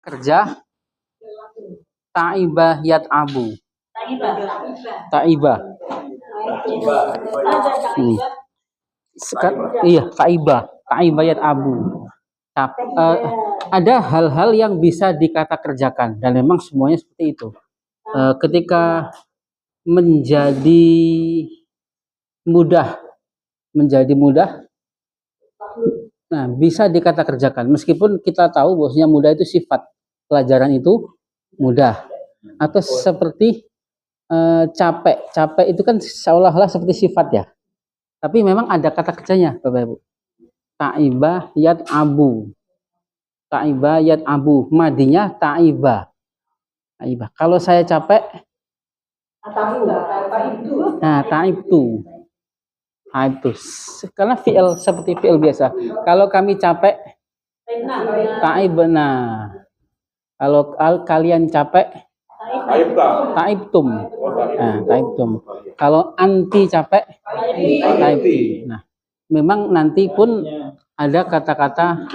kerja, ta'ibah yat'abu. Ta'ibah. Iya, ta'ibah yat'abu. Ada hal-hal yang bisa dikata kerjakan dan memang semuanya seperti itu. Ketika menjadi mudah, nah bisa dikata kerjakan meskipun kita tahu bahwasanya mudah itu sifat, pelajaran itu mudah. Atau seperti capek itu kan seolah-olah seperti sifat ya, tapi memang ada kata kerjanya Bapak Ibu. Ta'ibah yat'abu, madinya ta'ibah. Kalau saya capek, nah ta'ibtu. Karena fi'il seperti fi'il biasa. Kalau kami capek, ta'ibna. Kalau kalian capek, ta'ibtum. Nah, ta'ibtum. Kalau anti capek, ta'ibti. Nah, memang nanti pun ada kata-kata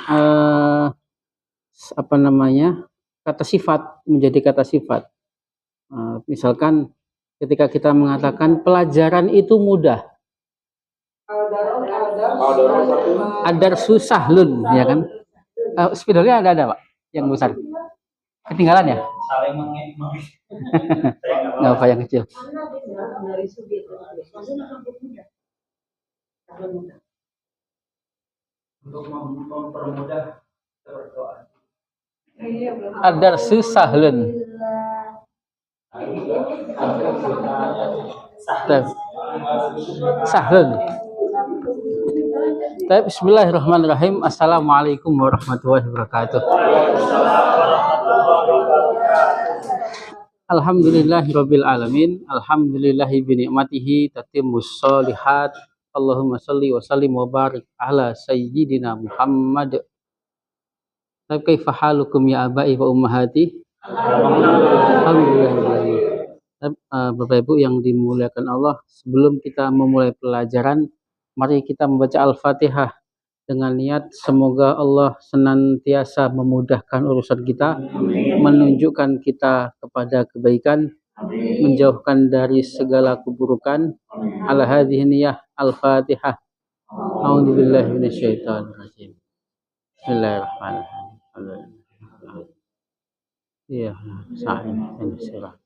kata sifat menjadi kata sifat. Misalkan ketika kita mengatakan pelajaran itu mudah, adar susah lun, ya kan? Spidolnya ada Pak, yang besar. Ketinggalan ya? Nggak apa yang kecil. Untuk mempermudah berdoa. Adar susah lun. Sahlun. Bismillahirrahmanirrahim. Assalamualaikum warahmatullahi wabarakatuh. Alhamdulillahirabbil alamin. Alhamdulillahi bi ni'matihi tatimmus sholihat. Allahumma shalli wa sallim wa barik ala sayyidina Muhammad. Kaifa halukum ya abai wa ummahati? Alhamdulillah. Bapak Ibu yang dimuliakan Allah, sebelum kita memulai pelajaran, mari kita membaca Al-Fatihah dengan niat semoga Allah senantiasa memudahkan urusan kita, menunjukkan kita kepada kebaikan, menjauhkan dari segala keburukan. Ala hadhihi niyah Al-Fatihah. A'udzubillahi minasyaitonir rajim. Bismillahirrahmanirrahim. Iya, sa'in ini sirah.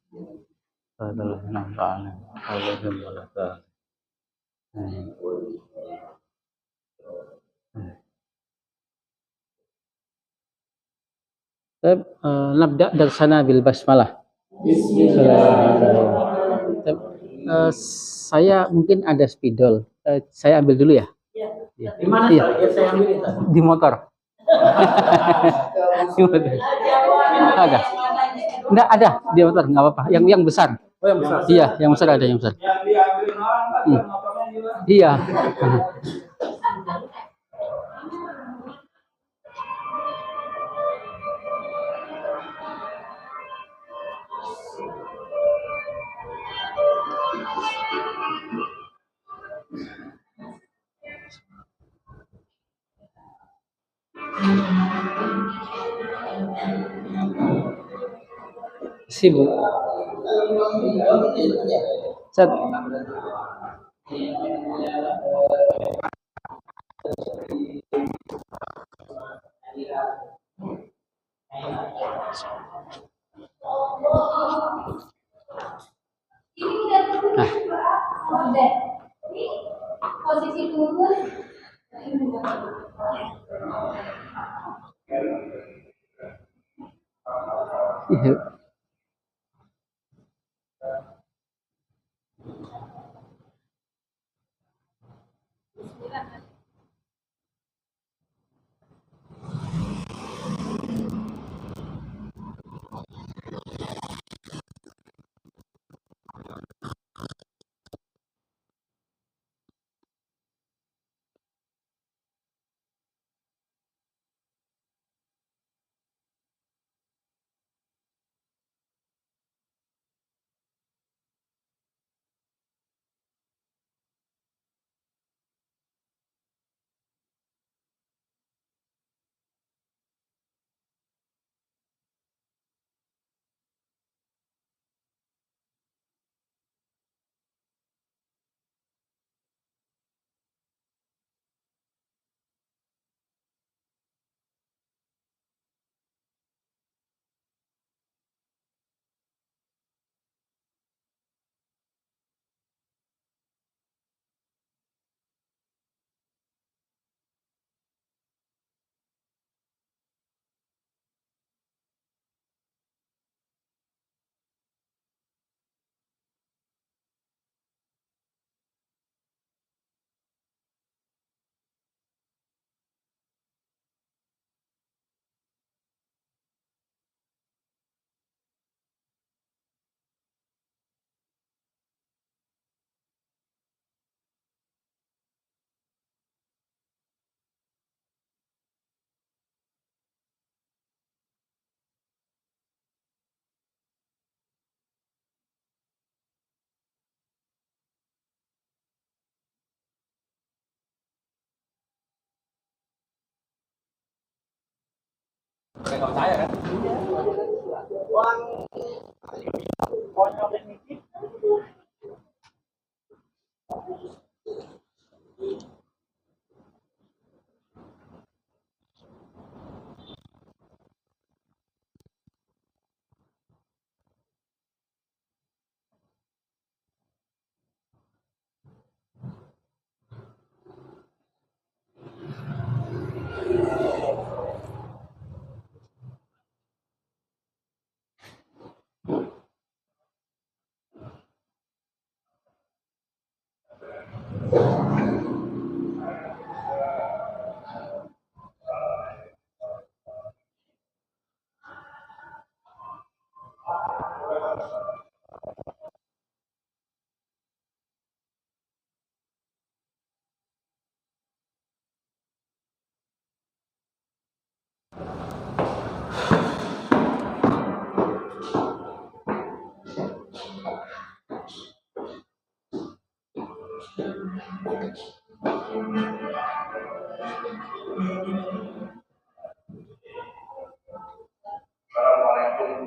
Nabda darsana bil basmalah. Saya mungkin ada spidol. Saya ambil dulu ya. Di mana? Iya. Saya ambil itu. Di motor. Ada. Enggak ada di motor, enggak apa-apa. Yang besar. Oh, yang besar. Iya, yang besar ada yang besar. Iya. Sibuk. Set. Posisi turun. Iya. Assalamualaikum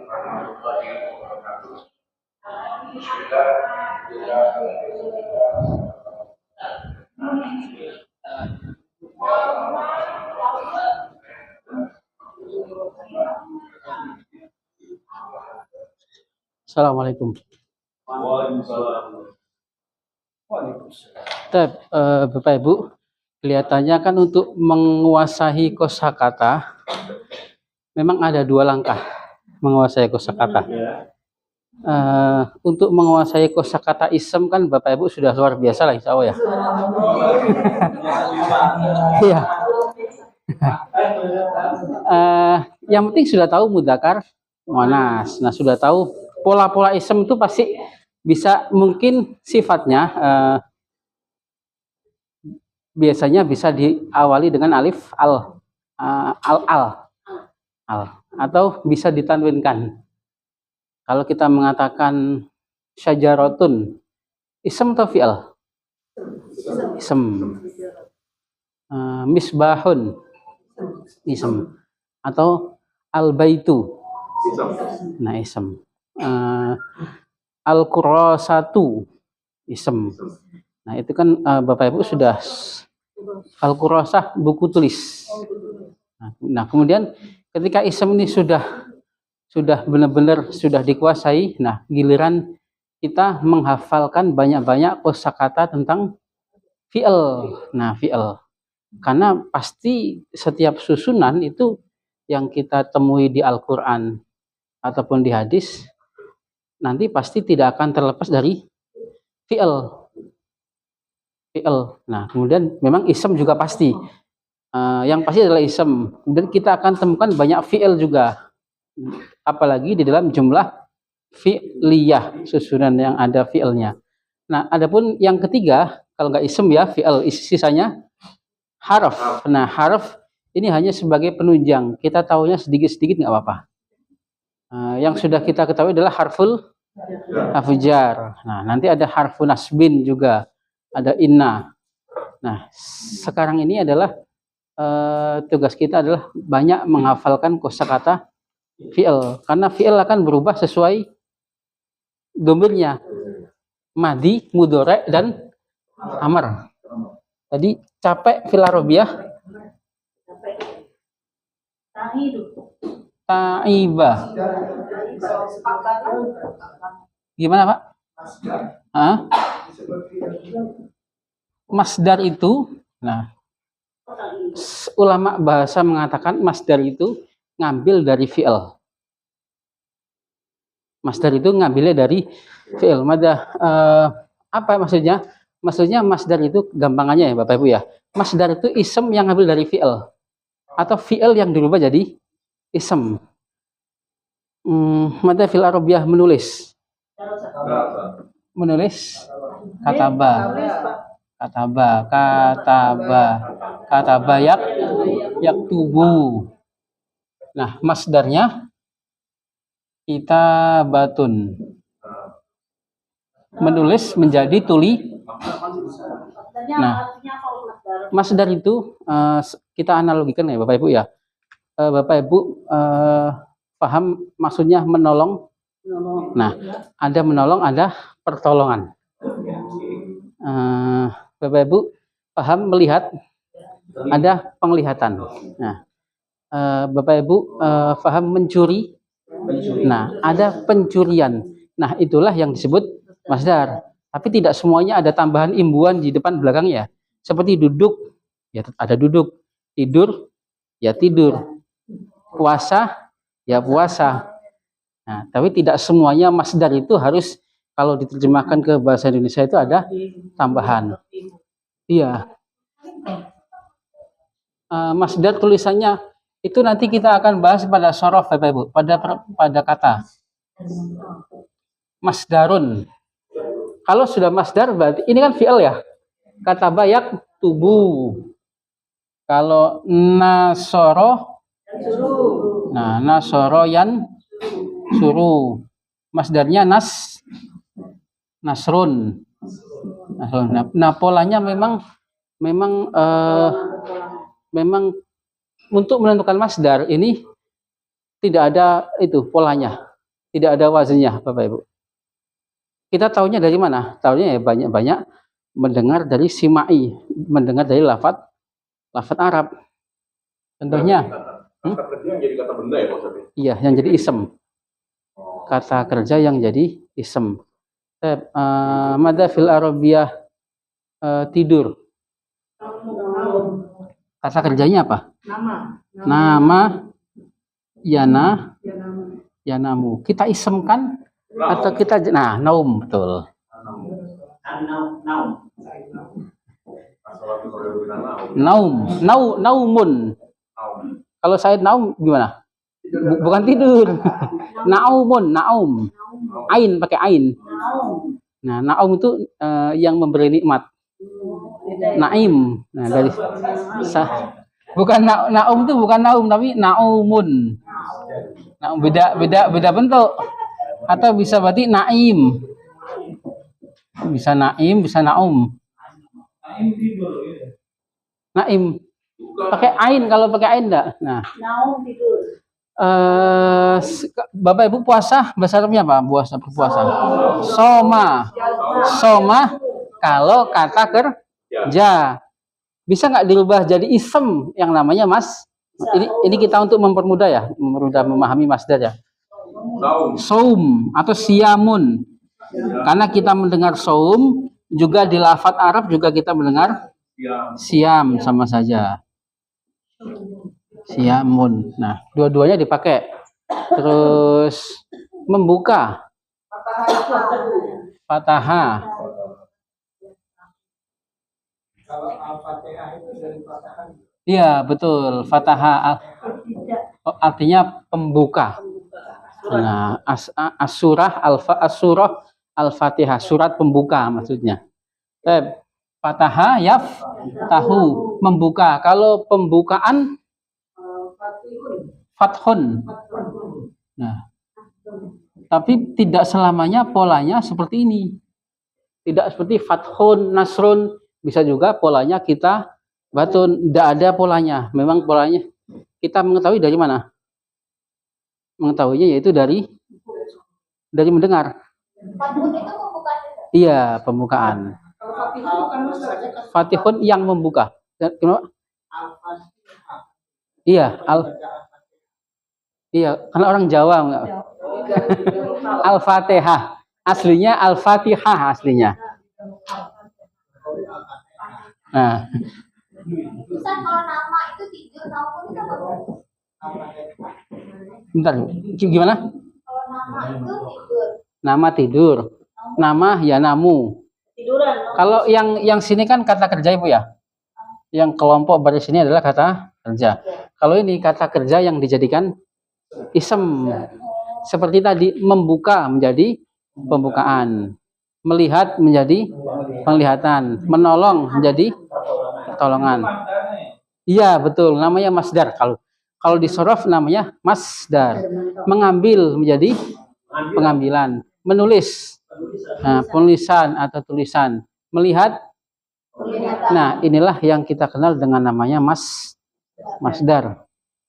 warahmatullahi wabarakatuh. Assalamualaikum. Bapak Ibu, kelihatannya kan untuk menguasai kosakata memang ada 2 langkah menguasai kosakata. Untuk menguasai kosakata isem kan Bapak Ibu sudah luar biasa lah, insya Allah ya. Iya. Yang penting sudah tahu mudzakkar muannas. Nah, sudah tahu pola-pola isem itu pasti bisa, mungkin sifatnya biasanya bisa diawali dengan alif al atau bisa ditanwinkan. Kalau kita mengatakan syajaratun, isem atau fi'al? Isem. Misbahun, isem. Atau al-baitu, nah isem. Al-kurasatu, isem. Nah itu kan Bapak Ibu sudah al-kurasah, buku tulis. Nah kemudian ketika isem ini sudah benar-benar sudah dikuasai, nah giliran kita menghafalkan banyak-banyak kosakata tentang fi'il. Nah fi'il, karena pasti setiap susunan itu yang kita temui di Al-Quran ataupun di hadis nanti pasti tidak akan terlepas dari fi'il. Nah kemudian memang isem juga pasti, yang pasti adalah isem, dan kita akan temukan banyak fi'il juga, apalagi di dalam jumlah fi'liyah, susunan yang ada fi'ilnya. Nah adapun yang ketiga, kalau nggak isem ya fi'il, sisanya harf. Nah harf ini hanya sebagai penunjang, kita tahunya sedikit-sedikit nggak apa-apa. Yang sudah kita ketahui adalah harful jar. Nah nanti ada harfun nasbin juga, ada inna. Nah sekarang ini adalah tugas kita adalah banyak menghafalkan kosakata fi'il, karena fi'il akan berubah sesuai domirnya, madi, mudhari, dan amr. Tadi capek fil arabiyah ta'iba. Gimana Pak? Masdar itu, nah ulama bahasa mengatakan masdar itu ngambil dari fi'il. Masdar itu ngambilnya dari fi'il. Apa maksudnya? Maksudnya masdar itu gampangannya ya Bapak Ibu ya. Masdar itu isem yang ngambil dari fi'il, atau fi'il yang dirubah jadi isem. Mada fil arabiyah, menulis. Menulis kataba. Kataba yaktubu. Nah, masdarnya kitabatun. Menulis menjadi tuli. Nah, masdar itu kita analogikan ya Bapak Ibu ya. Bapak Ibu paham maksudnya menolong? Nah, ada menolong, ada pertolongan. Bapak Ibu paham melihat, ada penglihatan. Nah, Bapak Ibu paham mencuri? Nah, ada pencurian. Nah, itulah yang disebut masdar. Tapi tidak semuanya ada tambahan imbuhan di depan belakangnya. Seperti duduk, ya ada duduk. Tidur, ya tidur. Puasa, ya puasa. Nah, tapi tidak semuanya masdar itu harus, kalau diterjemahkan ke bahasa Indonesia itu ada tambahan. Iya. Masdar tulisannya itu nanti kita akan bahas pada sorof, Bapak Ibu, pada kata masdarun. Kalau sudah masdar berarti ini kan fi'il ya. Kata bayak tubuh. Kalau nasoro, nah nasoro yan suruh. Masdarnya nasrun. Nah, polanya memang untuk menentukan masdar ini tidak ada itu polanya, tidak ada wazinnya, Bapak Ibu. Kita tahunya dari mana? Tahunya ya banyak-banyak mendengar dari simai, mendengar dari lafaz Arab. Contohnya, kata kerja yang jadi kata benda ya Pak Ustadz? Iya, yang jadi isem. Kata kerja yang jadi isem. Mada fil Arabiyah tidur. Kata kerjanya apa? Nama. Yanamu. Kita isemkan atau kita naum, betul. Naumun. Kalau saya naum gimana? Bukan tidur. Naum. Ain, pakai ain. Nah, naum itu yang memberi nikmat. Naim. Nah, dari bukan naum itu bukan naum tapi naumun. Nah, beda bentuk. Atau bisa berarti naim. Bisa naim, bisa naum. Naim. Pakai ain, kalau pakai ain enggak? Nah. Naum tidur. Bapak Ibu puasa bahasa Arabnya apa? Berpuasa. Soma kalau kata kerja. Bisa nggak dirubah jadi isem yang namanya mas? Ini kita untuk mempermudah ya, memahami masdar ya. Saum atau siamun. Karena kita mendengar saum juga di lafaz Arab juga kita mendengar siam, sama saja. Siamun. Nah, dua-duanya dipakai. Terus membuka. Fataha. Kalau al-fatihah itu dari fataha. Iya, betul. Fataha artinya pembuka. Nah, as-surah al-fatihah, surat pembuka maksudnya. Fataha tahu membuka. Kalau pembukaan fathun. Nah, tapi tidak selamanya polanya seperti ini. Tidak seperti fathun, nasrun. Bisa juga polanya kita batun. Tidak ada polanya. Memang polanya kita mengetahui dari mana? Mengetahuinya yaitu dari mendengar. Iya, pembukaan. Fatihun yang membuka. Kenapa? Iya, karena orang Jawa enggak. Al-Fatihah. Aslinya Al-Fatihah aslinya. Nah. Bisa kalau nama itu tidur, namun itu apa? Bentar, gimana? Kalau nama itu tidur. Nama tidur. Nama ya namu. Tiduran. Kalau yang sini kan kata kerja Ibu ya. Yang kelompok baris ini adalah kata kerja. Kalau ini kata kerja yang dijadikan isem. Seperti tadi membuka menjadi pembukaan. Melihat menjadi penglihatan, menolong menjadi pertolongan. Iya, betul, namanya masdar. Kalau di sorof namanya masdar. Mengambil menjadi pengambilan, menulis. Nah, penulisan atau tulisan, melihat. Nah, inilah yang kita kenal dengan namanya masdar.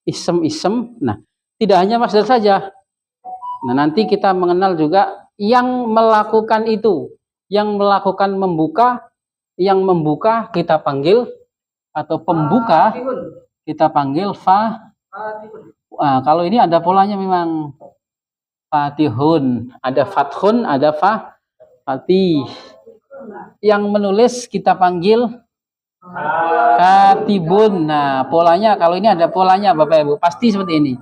isem-isem. Nah, tidak hanya masdar saja. Nah, nanti kita mengenal juga yang melakukan itu, yang melakukan membuka, yang membuka kita panggil, atau pembuka kita panggil Nah, kalau ini ada polanya memang fatihun, ada fathun, ada fatih. Yang menulis kita panggil katibun. Nah, polanya kalau ini ada polanya Bapak Ibu, pasti seperti ini.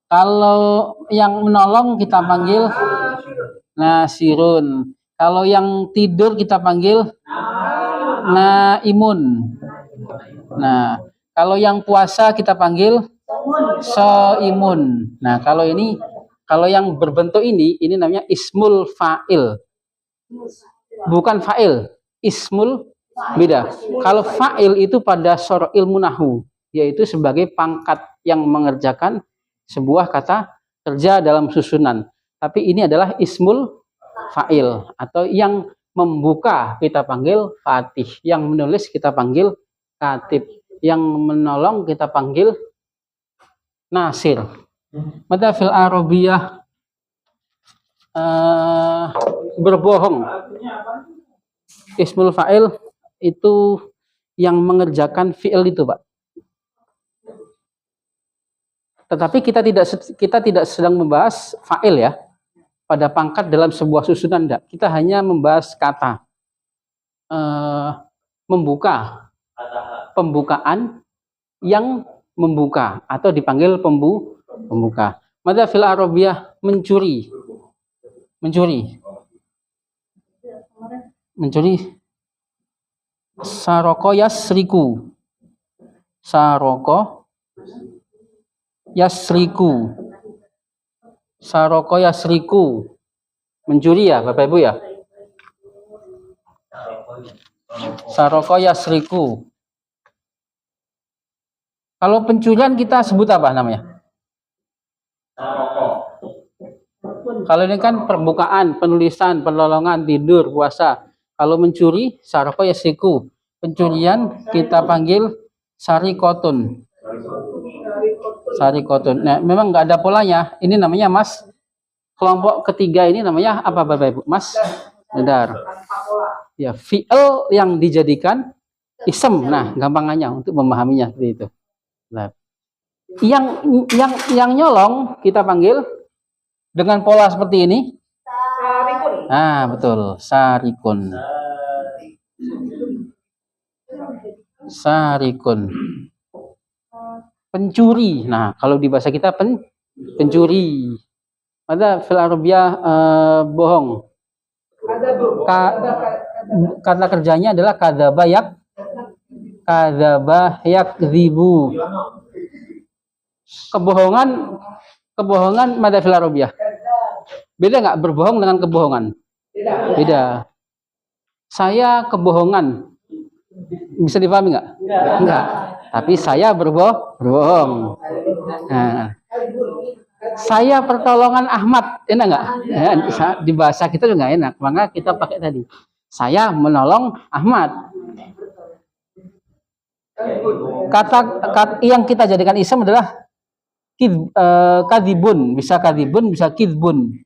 Kalau yang menolong kita panggil nasirun. Kalau yang tidur kita panggil naimun. Nah, kalau yang puasa kita panggil soimun. Nah, kalau yang berbentuk ini namanya ismul fa'il. Bukan fa'il, ismul beda. Kalau fa'il itu pada sor ilmu nahu, yaitu sebagai pangkat yang mengerjakan sebuah kata kerja dalam susunan. Tapi ini adalah ismul fa'il, atau yang membuka kita panggil fatih, yang menulis kita panggil katib, yang menolong kita panggil nasir. Mata fil arabiyah berbohong. Ismul fa'il itu yang mengerjakan fi'il itu, Pak. Tetapi kita tidak sedang membahas fa'il ya, pada pangkat dalam sebuah susunan, enggak. Kita hanya membahas kata membuka, pembukaan yang membuka atau dipanggil pembuka. Mada fil arabiyah mencuri. Saroko yasriku. Saroko yasriku. Mencuri ya Bapak Ibu ya. Saroko yasriku. Kalau pencurian kita sebut apa namanya? Kalau ini kan permukaan, penulisan, penolongan, tidur, puasa. Kalau mencuri, saroko yasriku. Pencurian kita panggil sarikotun. Nah, memang nggak ada polanya. Ini namanya mas. Kelompok ketiga ini namanya apa Bapak Ibu? Mas Dar. Ya, fi'il yang dijadikan isem. Nah, gampangannya untuk memahaminya seperti itu. Nah, yang nyolong kita panggil dengan pola seperti ini. Nah, betul, sarikun. Pencuri. Nah, kalau di bahasa kita pencuri. Ada fil arabiyah bohong. Kata kerjanya adalah kadzaba yakdzibu. Kebohongan mada fil arabiyah. Beda nggak berbohong dengan kebohongan? Beda. Saya kebohongan. Bisa dipahami nggak? Enggak. Tapi saya berbohong. Nah, saya pertolongan Ahmad, enak nggak? Di bahasa kita juga nggak enak, maka kita pakai tadi. Saya menolong Ahmad. Kata yang kita jadikan isem adalah kadibun, bisa kidbun.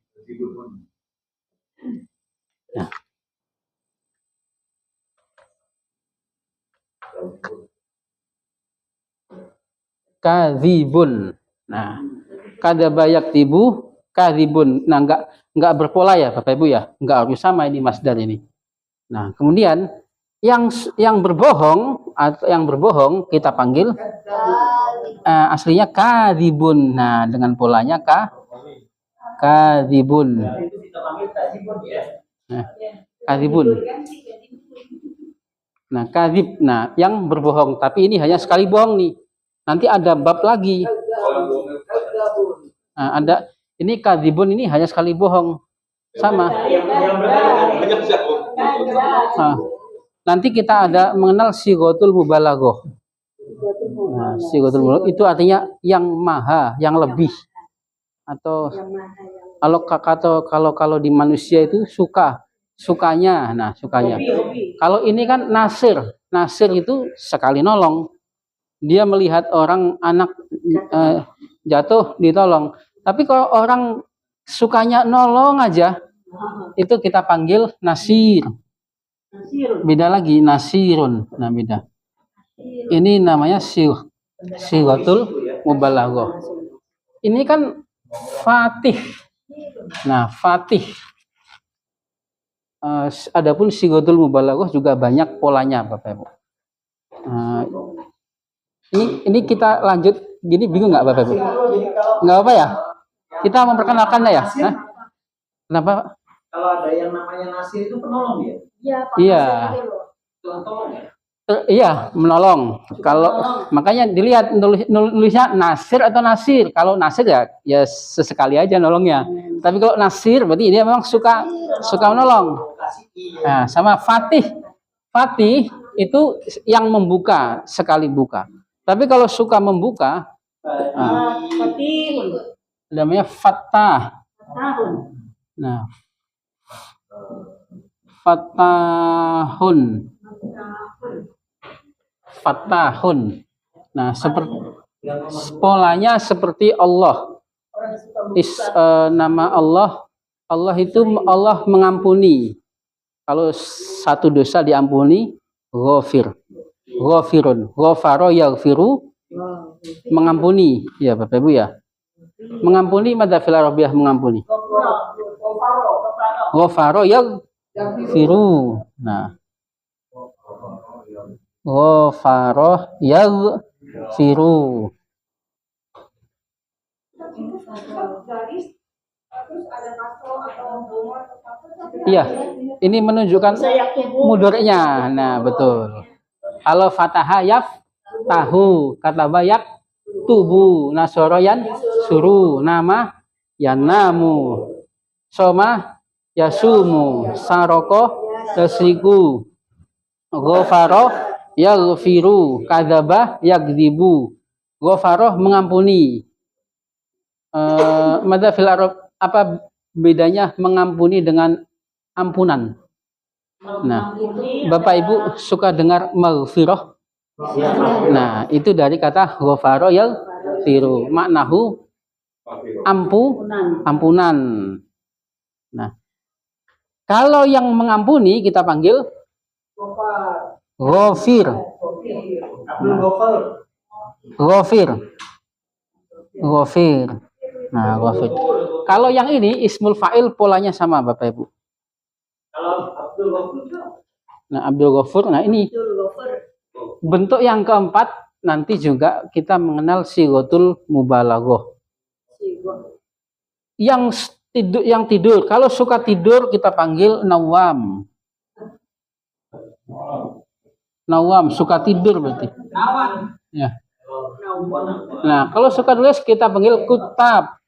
Nah. Kadibun. Nah, kadzaba yaktibu, kadibun. Nah, enggak berpola ya Bapak Ibu ya, enggak harus sama ini masdar ini. Nah, kemudian yang berbohong atau yang berbohong kita panggil aslinya kadibun. Nah, dengan polanya kadibun. Nah, kadibun. Nah, kadib. Nah, yang berbohong, tapi ini hanya sekali bohong nih. Nanti ada bab lagi. Nah, ada ini kadibun, ini hanya sekali bohong. Sama. Nah, nanti kita ada mengenal sigotul mubalaghah. Nah, sigotul mubalaghah itu artinya yang maha, yang lebih. Atau kalau di manusia itu sukanya. Nah, sukanya. Kalau ini kan nasir itu sekali nolong. Dia melihat orang anak jatuh ditolong. Tapi kalau orang sukanya nolong aja, itu kita panggil nasir. Beda lagi nasirun. Nah, beda. Ini namanya sighatul mubalaghah. Ini kan fatih. Nah, fatih. Adapun sighatul mubalaghah juga banyak polanya, Bapak Ibu. Ini kita lanjut. Gini bingung nggak, Bapak Ibu? Nggak apa ya? Kita memperkenalkan ya. Hah? Kenapa? Kalau ada yang namanya nasir itu penolong ya? Iya. Tolong ya? Iya, menolong. Kalau makanya dilihat nulisnya nasir atau nasir. Kalau nasir ya sesekali aja nolongnya. Tapi kalau nasir berarti dia memang suka menolong. Nah, sama fatih. Fatih itu yang membuka, sekali buka. Tapi kalau suka membuka, namanya fatah. Nah, fatahun. Fatahun. Nah, seperti polanya seperti Allah. Nama Allah itu Allah mengampuni. Kalau satu dosa diampuni, ghafir. Ghafirun. Ghafaro yaghfiru, mengampuni. Ya, Bapak Ibu ya. Mengampuni madza fil arabiyyah mengampuni. Ghafaro yaghfiru. Nah. Ghafaro yaghfiru. Iya, ini menunjukkan mudhari'nya. Nah, betul. Kalau fataha yaftahu, kataba yaktubu, nasara yansuru, nama yanamu, soma yasumu, saroko yasriku, ghafaro yaghfiru, kadzaba yakdzibu. Ghafaro mengampuni. Madza fil arab, apa bedanya mengampuni dengan ampunan? Nah, Bapak Ibu suka dengar maghfirah? Nah, itu dari kata ghafara yaghfiru. Maknahu ampunan. Nah, kalau yang mengampuni kita panggil ghafir. Ghafir. Nah, ghafir. Kalau yang ini ismul fa'il polanya sama, Bapak Ibu. Nah, Abdul Ghafur. Nah, ini bentuk yang keempat, nanti juga kita mengenal sighatul mubalaghah. Yang tidur, kalau suka tidur kita panggil nawam. Nawam suka tidur berarti. Ya. Nah, kalau suka nulis kita panggil kutab.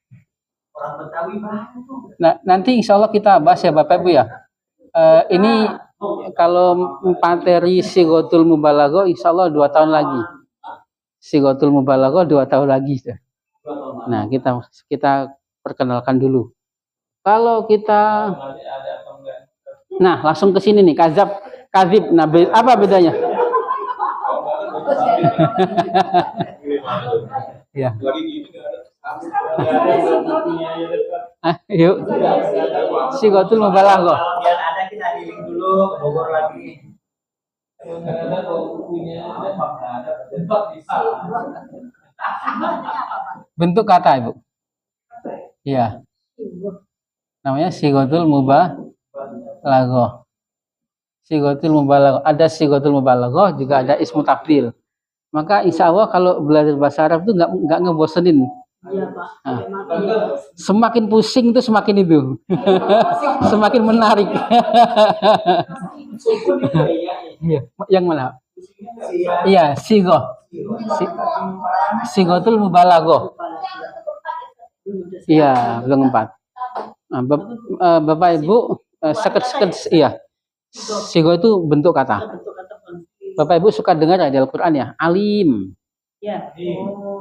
Nah, nanti insya Allah kita bahas ya, Bapak Ibu ya. Ini kalau materi sighatul mubalaghah insya Allah 2 tahun lagi. Sighatul mubalaghah 2 tahun lagi. Nah, kita perkenalkan dulu. Kalau kita, nah langsung ke sini nih, kadzib. Nah, apa bedanya? Ya. Yuk. Sighatul mubalaghah. Biar ada kita healing dulu ke Bogor lagi. Bentuk kata, Ibu. Iya. Namanya sighatul mubalaghah. Sighatul mubalaghah. Ada sighatul mubalaghah, juga ada ismu tafdil. Maka insya Allah kalau belajar bahasa Arab itu nggak ngebosenin. Iya, Pak. Nah, semakin pusing itu semakin itu. Semakin menarik. Iya, yang mana? Iya, sighatul mubalaghah. Iya, belum 4. Nah, Bapak Ibu seket iya. Sighah itu bentuk kata. Bapak Ibu suka dengar di Al-Qur'an ya, alim. Ya.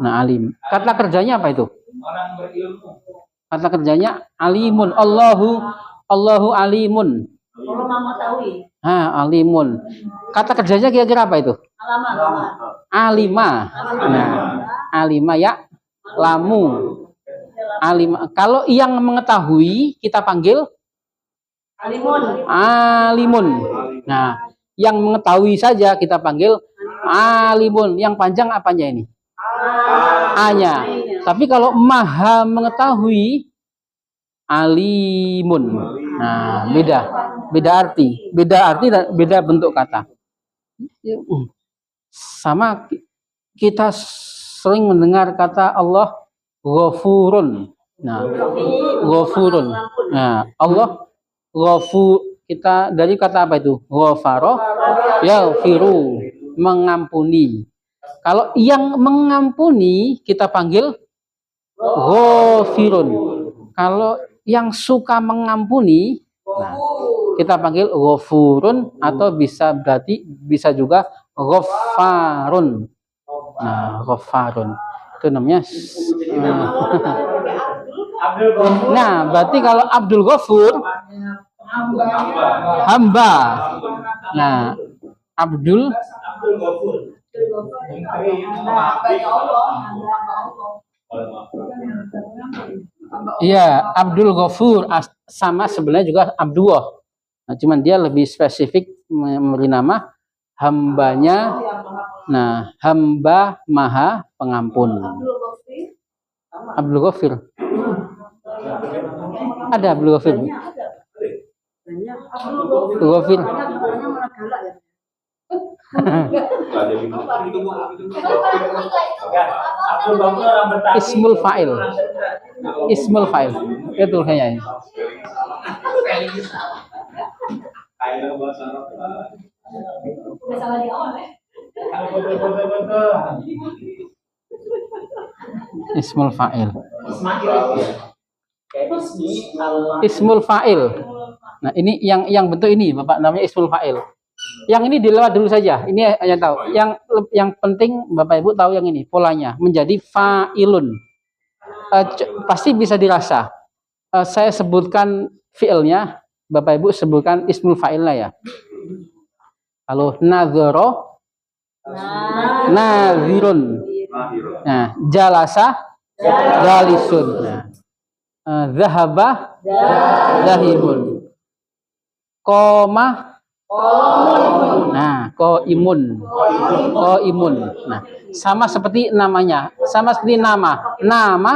Nah, alim. Kata kerjanya apa itu? Orang berilmu. Kata kerjanya alimun. Allahu alimun. Allah Maha mengetahui. Alimun. Kata kerjanya kira-kira apa itu? Alima. Nah, alima ya lamu. Alima. Kalau yang mengetahui kita panggil alimun. Nah, yang mengetahui saja kita panggil alimun. Yang panjang apanya ini? A-nya. Tapi kalau maha mengetahui alimun. Nah, beda arti dan beda bentuk kata. Sama kita sering mendengar kata Allah Ghafurun. Nah, Ghafurun. Nah, Allah Ghafur, kita dari kata apa itu? Ghafaro yaghfiru, mengampuni. Kalau yang mengampuni kita panggil Ghafirun. Kalau yang suka mengampuni, nah, kita panggil Ghafurun, atau bisa juga Ghafarun. Nah, Ghafarun itu namanya. Nah, berarti kalau Abdul Ghafur hamba. Nah, Abdul Iya, Abdul Ghafur sama sebenarnya juga Abdullah. Nah, cuman dia lebih spesifik memberi nama hambanya. Nah, hamba maha pengampun. Abdul Ghafir. Ada Abdul Ghafir. Abdul Ghafir. Ismul fa'il. Ismul fa'il. Itu kayaknya. Ismul fa'il. Ismul fa'il. Nah, ini yang bentuk ini, Bapak, namanya ismul fa'il. Yang ini dilewat dulu saja. Ini hanya tahu. Yang penting Bapak Ibu tahu yang ini polanya menjadi fa'ilun. Pasti bisa dirasa. Saya sebutkan fi'ilnya, Bapak Ibu sebutkan ismul fa'ilnya ya. Kalau nadhara, nadhirun. Nah, jalasa, jalisun. Nah, dhahaba, dhahibun. Qoma, nah, qaimun. Qaimun. Nah, sama seperti namanya, sama seperti nama. Nama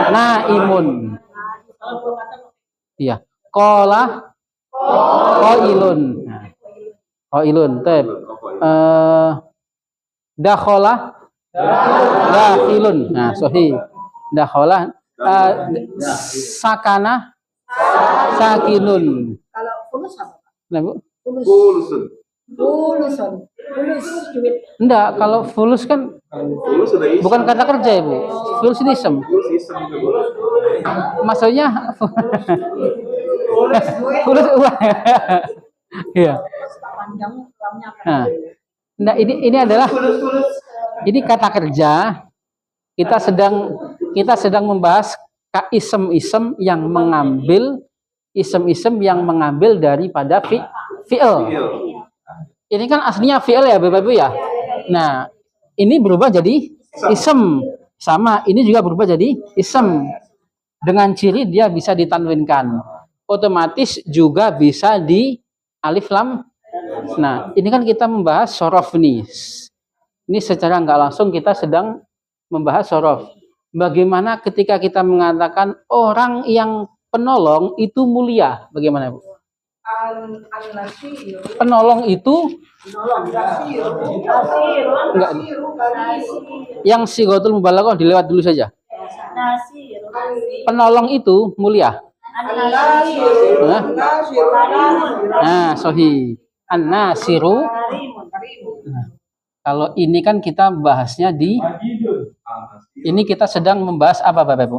naimun. Iya. Qala qailun. Nah, qailun. Baik. Dakhala dakhilun. Nah, sahih. Dakhala sakana sakinun. Kalau fulus apa? Nah, Bu. Fulusun. Duit. Enggak, kalau fulus kan bukan kata kerja ya, Bu. Fulus itu isem. Maksudnya fulus uang. Iya. Nah, ini adalah ini kata kerja. Kita sedang membahas isem-isem yang mengambil daripada fi'il. Ini kan aslinya fi'il ya, Bapak Ibu ya. Nah, ini berubah jadi isem. Sama, ini juga berubah jadi isem. Dengan ciri dia bisa ditanwinkan. Otomatis juga bisa di alif lam. Nah, ini kan kita membahas sorof nih. Ini secara nggak langsung kita sedang membahas sorof. Bagaimana ketika kita mengatakan orang yang penolong itu mulia? Bagaimana, Bu? Penolong itu enggak. Yang sigotul mubalaghah dilewat dulu saja. Penolong itu mulia. Nah, sahih. An-nasiru. Kalau ini kan kita bahasnya ini kita sedang membahas apa, Bapak Ibu?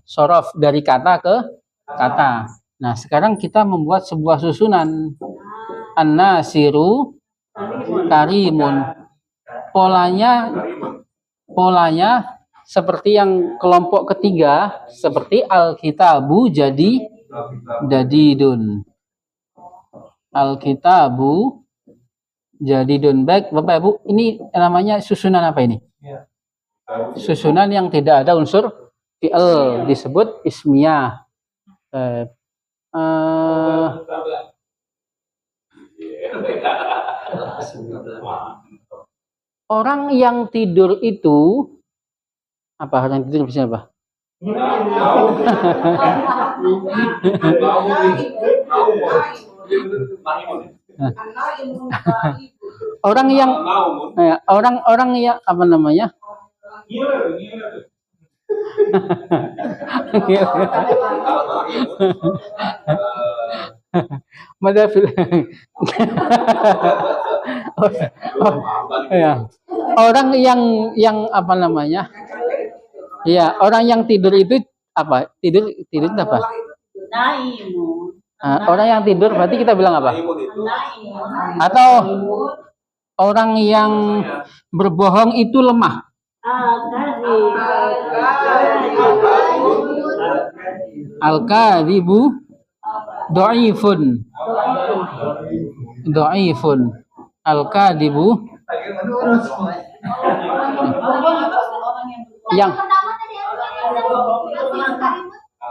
Sorof dari kata ke kata. Nah, sekarang kita membuat sebuah susunan. An-nasiru karimun. Polanya seperti yang kelompok ketiga, seperti al-kitabu jadi dadidun. Al-kitabu jadidun. Baik, Bapak Ibu, ini namanya susunan apa ini? Susunan yang tidak ada unsur fi'il, disebut ismiyah. Orang yang tidur itu apa? Orang yang tidur bisa apa? Orang yang orang yang apa namanya? Madafil. Orang yang apa namanya? Ya, orang yang tidur itu apa? Tidur itu apa? Orang yang tidur berarti kita bilang apa? Atau orang yang berbohong itu lemah. Al-kadhibu dhaifun. Dhaifun. Al-kadhibu yang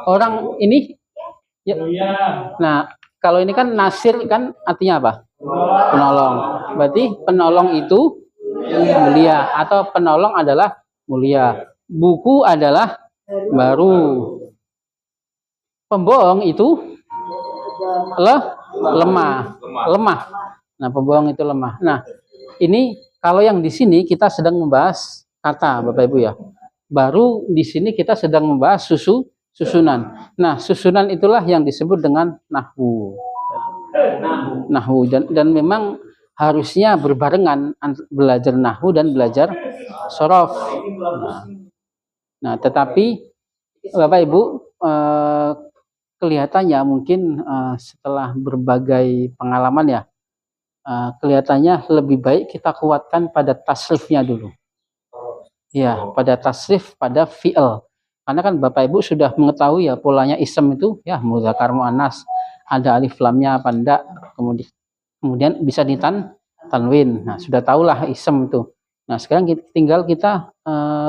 orang ini ya. Nah, kalau ini kan nasir kan artinya apa? Penolong. Berarti penolong itu mulia atau penolong adalah mulia. Buku adalah baru. Pembohong itu lemah. Nah, pembohong itu lemah. Nah, ini kalau yang di sini kita sedang membahas kata, Bapak Ibu ya. Baru di sini kita sedang membahas susunan. Nah, susunan itulah yang disebut dengan nahwu. Nahwu dan memang harusnya berbarengan belajar nahwu dan belajar shorof. Nah, tetapi Bapak Ibu kelihatannya mungkin setelah berbagai pengalaman ya, kelihatannya lebih baik kita kuatkan pada tasrifnya dulu. Ya, pada tasrif, pada fi'il. Karena kan Bapak Ibu sudah mengetahui ya polanya ism itu ya mudzakkar muannas, ada alif lamnya apa enggak, kemudian bisa tanwin. Nah, sudah tahulah ism itu. Nah, sekarang tinggal kita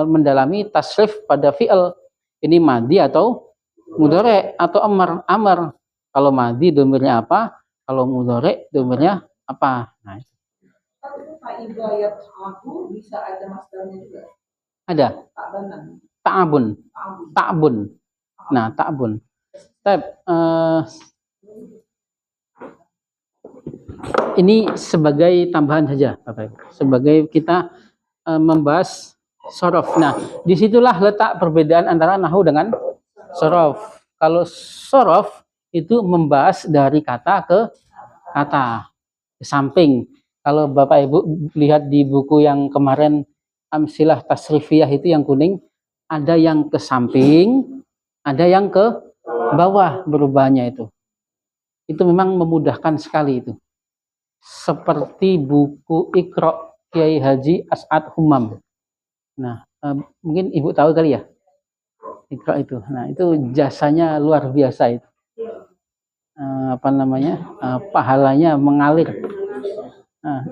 mendalami tasrif pada fi'il. Ini madhi atau mudhari atau amr. Kalau madhi domirnya apa? Kalau mudhari domirnya apa? Nah, bisa ada masdarnya juga. Ada. Ta'abun. Nah, ta'abun. Ini sebagai tambahan saja, Bapak Ibu. Sebagai kita membahas shorof. Nah, disitulah letak perbedaan antara nahwu dengan shorof. Kalau shorof itu membahas dari kata ke kata, ke samping. Kalau Bapak Ibu lihat di buku yang kemarin Amsilah Tasrifiyah itu yang kuning, ada yang ke samping, ada yang ke bawah berubahnya itu. Itu memang memudahkan sekali itu. Seperti buku Iqra Kiai Haji As'ad Humam. Nah, mungkin Ibu tahu kali ya, Iqra itu. Nah, itu jasanya luar biasa itu. Pahalanya mengalir. Nah,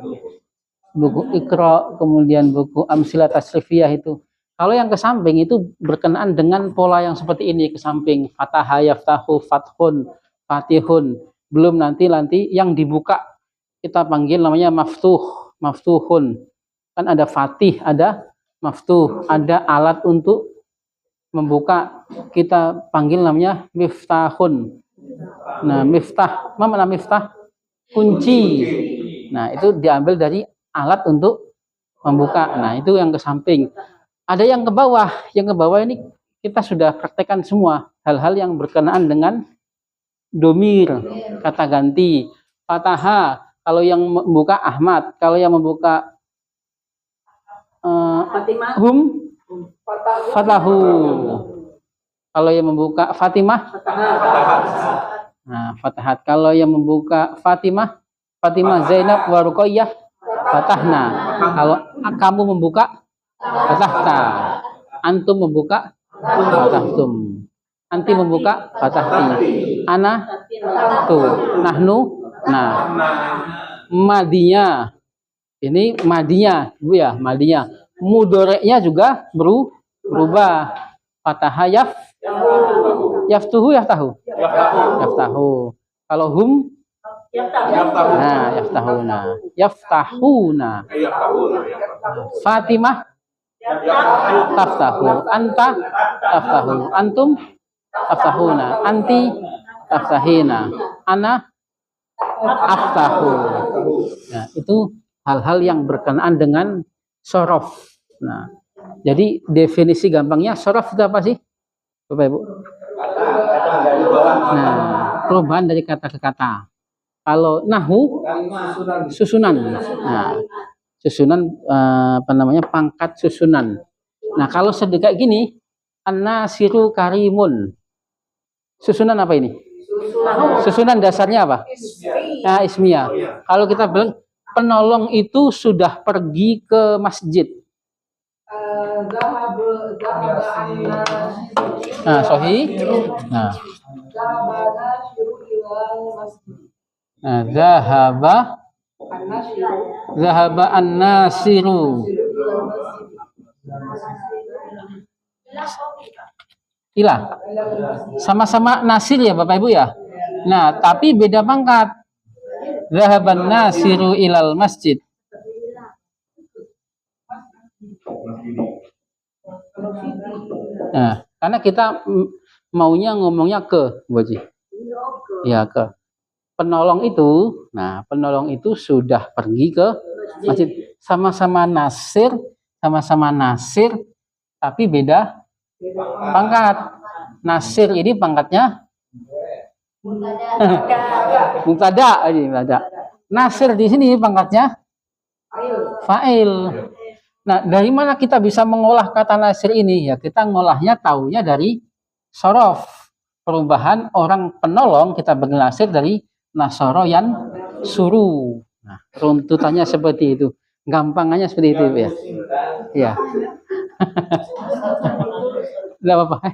buku Iqra, kemudian buku Amsilah Tasrifiyah itu. Kalau yang ke samping itu berkenaan dengan pola yang seperti ini, ke samping fataha yaftahu, fathun, fatihun. Belum nanti yang dibuka kita panggil namanya maftuh, maftuhun. Kan ada fatih, ada maftuh, ada alat untuk membuka kita panggil namanya miftahun. Nah, miftah, apa makna miftah? Kunci. Nah, itu diambil dari alat untuk membuka. Nah, itu yang ke samping. Ada yang ke bawah. Yang ke bawah ini kita sudah praktekkan semua hal-hal yang berkenaan dengan domir, kata ganti. Fataha, kalau yang membuka Ahmad, kalau yang membuka Fatahu. Kalau yang membuka Fatimah, nah, Fatahat. Kalau yang membuka Fatimah, Zainab, wa Ruqayyah, Fatahna. Kalau kamu membuka, Fatahta. Antum membuka, Fatahtum. Anti membuka, Fatahti. Ana, tu. Nahnu, Nah, madinya. Ini madinya, Bu ya, madinya. Mudoreknya juga berubah. Fataha yaftuhu yaftahu. Yaftahu. Kalau hum yaftahuna. Yaftahuna. Fatimah taftahu. Anta taftahu. Antum taftahuna. Anti taftahina. Ana aftahu. Nah, itu hal-hal yang berkenaan dengan sorof. Nah, jadi definisi gampangnya sorof itu apa sih, Bapak Ibu? Nah, perubahan dari kata ke kata. Kalau nahu susunan. Nah, susunan pangkat susunan. Nah, kalau sedekah gini, an-nasiru karimun. Susunan apa ini? Susunan dasarnya apa? Nah, ismiyah. Kalau kita bilang penolong itu sudah pergi ke masjid. Nah, sohi. Nah, zahaba an-nasiru. Ila. Sama-sama nasir ya Bapak Ibu ya. Nah, tapi beda pangkat. Zahaban nasiru ilal masjid. Nah, karena kita maunya ngomongnya ke, Bu Haji. Ya, ke. Penolong itu sudah pergi ke masjid. Sama-sama nasir, tapi beda pangkat. Nasir ini pangkatnya mubtada. Nasir di sini pangkatnya fa'il. Nah, dari mana kita bisa mengolah kata nasir ini? Ya, kita ngolahnya taunya dari sorof. Perubahan orang penolong kita beri nasir dari nasoro yang suruh. Nah, runtutannya seperti itu. Gampangannya seperti itu ya. Ya. Tidak apa-apa.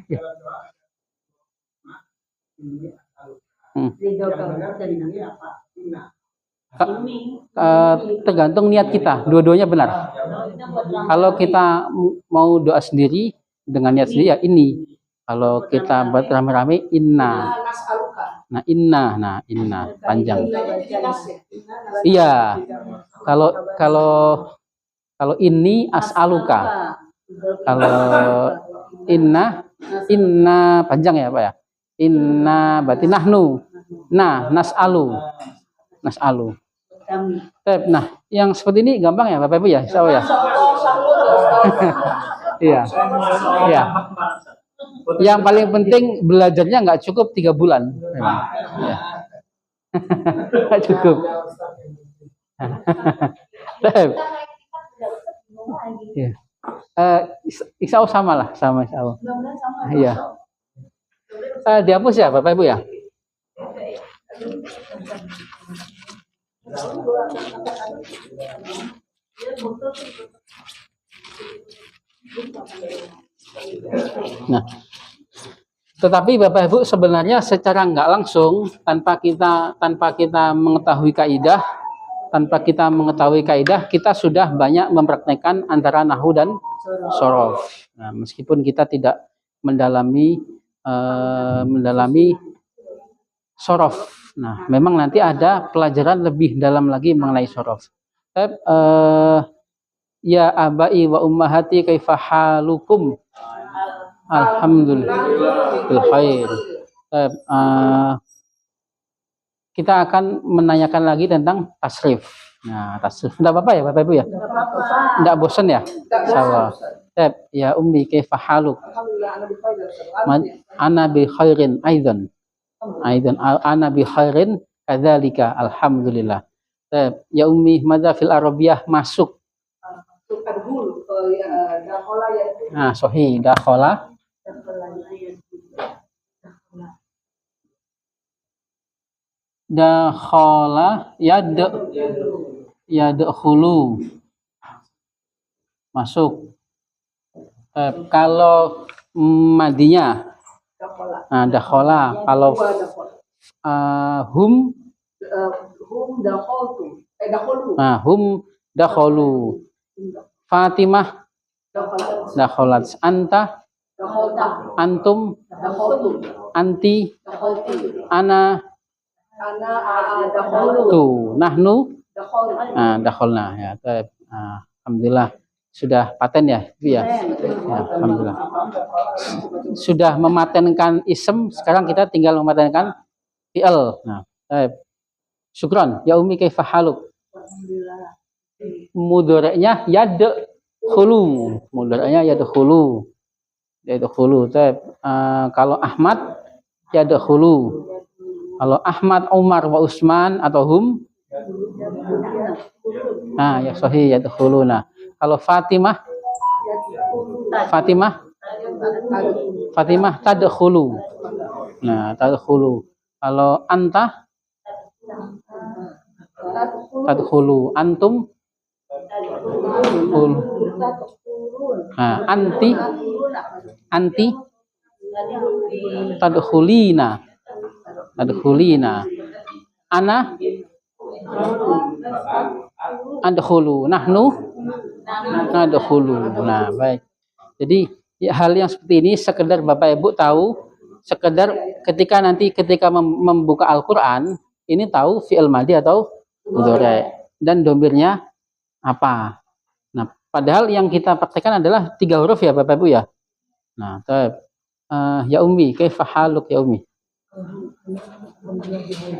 Tergantung niat kita, dua-duanya benar. Kalau kita mau doa sendiri dengan niat sendiri ya ini. Kalau kita buat rame-rame inna. Nah, inna panjang. Iya. Kalau ini as'aluka. Kalau inna panjang ya Pak ya. Inna berarti nahnu. Nah, nas'alu. Nah, yang seperti ini gampang ya Bapak Ibu ya, insya Allah ya. Iya. Iya. Yang paling penting belajarnya nggak cukup 3 bulan. Ya. Nggak cukup. Ya. Insya Allah sama insya Allah. Iya. Dihapus ya Bapak Ibu ya. Nah, tetapi Bapak Ibu sebenarnya secara nggak langsung tanpa kita mengetahui kaidah, kita sudah banyak mempraktekkan antara nahu dan sorof. Nah, meskipun kita tidak mendalami sorof. Nah, memang nanti ada pelajaran lebih dalam lagi mengenai sorof. Ya abai wa ummahati kaifa halukum? Alhamdulillah bil khair. Kita akan menanyakan lagi tentang tasrif. Nah, tasrif. Enggak apa-apa ya Bapak Ibu ya? Enggak bosan ya? Insyaallah. Ya ummi kaifa haluk? Ana bi khairin aidan. Ana bi khairin kadzalika alhamdulillah. Ya ummi madza fil arabiyah masuk. Nah, sahih dakhala. Dakhala yadkhulu masuk. Kalau madinya dakhala, kalau hum hum dakhaltu. Dakhulu. Nah, hum dakhulu. Fatimah Dakhalat. dakhalat. Anta, Dakhalta. antum, Dakhaltu. anti, Dakhalti. ana, Ana dakhulu. tu, nahnu, Dakhul. dakhalna. Ya, baik. Alhamdulillah sudah paten ya, Bu ya. Ya, alhamdulillah. Sudah mematenkan ism, sekarang kita tinggal mematenkan fi'il. Nah, baik. Syukran. Ya Umi kaifa haluk? Alhamdulillah. Mudhari'nya yadkhulu. Mudhari'nya yadkhulu. Yadkhulu. Kalau Ahmad yadkhulu. Kalau Ahmad, Umar, wa Utsman atau hum, ya sahih yadkhuluna. Kalau Fatimah, Fatimah tadkhulu. Nah, tadkhulu. Kalau anta tadkhulu, antum tadkhulu. Nah, anti tadkhulina. Tadkhulina. Ana adkhulu. Nahnu nadkhulu. Nah, baik. Jadi hal yang seperti ini sekedar Bapak Ibu tahu, sekedar ketika membuka Al-Qur'an ini tahu fi'il madhi atau mudhari dan domirnya apa. Nah, padahal yang kita praktekkan adalah 3 huruf ya Bapak Ibu ya. Nah, ya Ummi, kaifa haluk ya Ummi?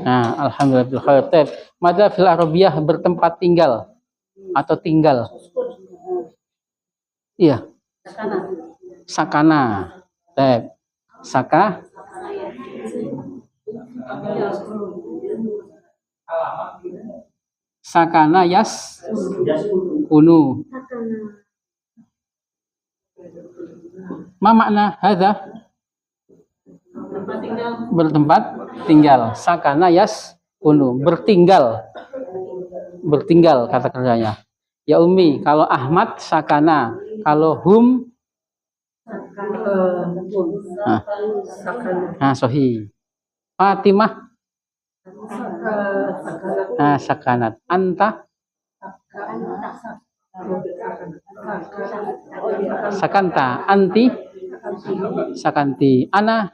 Nah, alhamdulillah bil khair. Madza fil arabiyah bertempat tinggal atau tinggal. Iya. Sakana. Saka. Sakana yas kunu. Ma makna hadza? Bertempat tinggal. Sakana yas kunu. Bertinggal kata kerjanya. Ya Umi, kalau Ahmad sakana, kalau hum sahih. Fatimah sakanat. Anta sakanta. Anti sakanti. Ana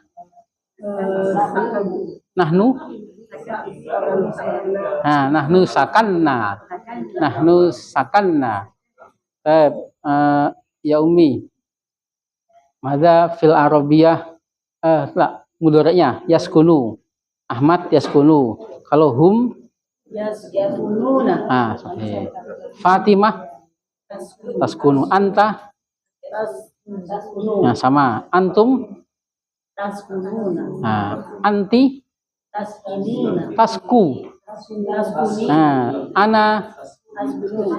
nahnu nahnu sakanna. Nahnu sakanna. Ya Ummi, madza fil arabiyah mudhari'nya yaskunu. Ahmad yaskunu. Kalau hum Yaskununa. sahih. Fatimah taskunu. Anta sama. Antum Taskununa. anti Taskinina. tasku. Taskunina. Ana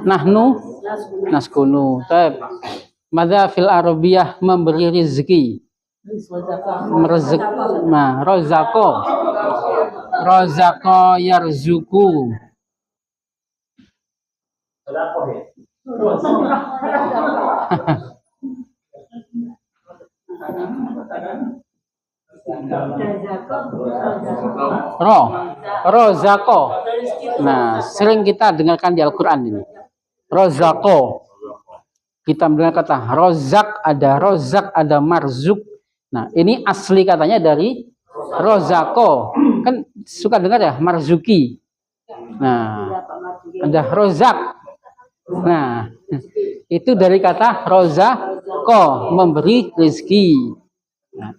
nahnu naskunu. Madza fil arabiyah memberi rezeki. Rozako yarzuku. Rozako. Nah, sering kita dengarkan di Al-Quran ini. Rozako. Kita mendengar kata rozak, ada marzuk. Nah, ini asli katanya dari rozako. Kan suka dengar ya, marzuki. Nah, ada rozak. Nah, itu dari kata rozako, memberi rezeki. Nah,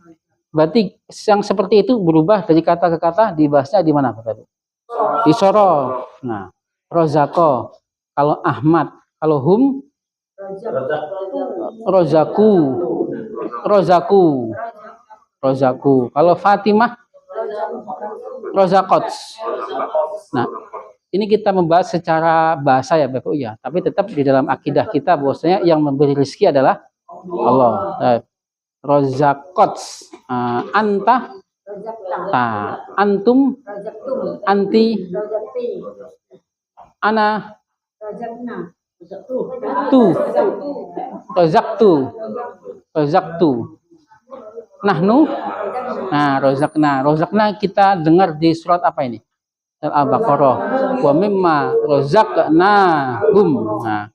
berarti yang seperti itu berubah dari kata ke kata, dibahasnya di mana Bapak? Di sorof. Nah, rozako. Kalau Ahmad, kalau hum rozaku. Kalau Fatimah rozakot. Nah, ini kita membahas secara bahasa ya Bapak ya, tapi tetap di dalam akidah kita bahwasanya yang memberi rezeki adalah Allah. Rozakot. Anta antum anti ana rozaktu. Nahnu rozakna. Rozakna kita dengar di surat apa ini? Al-Baqarah. Wa mimma razaqnahum. Nah,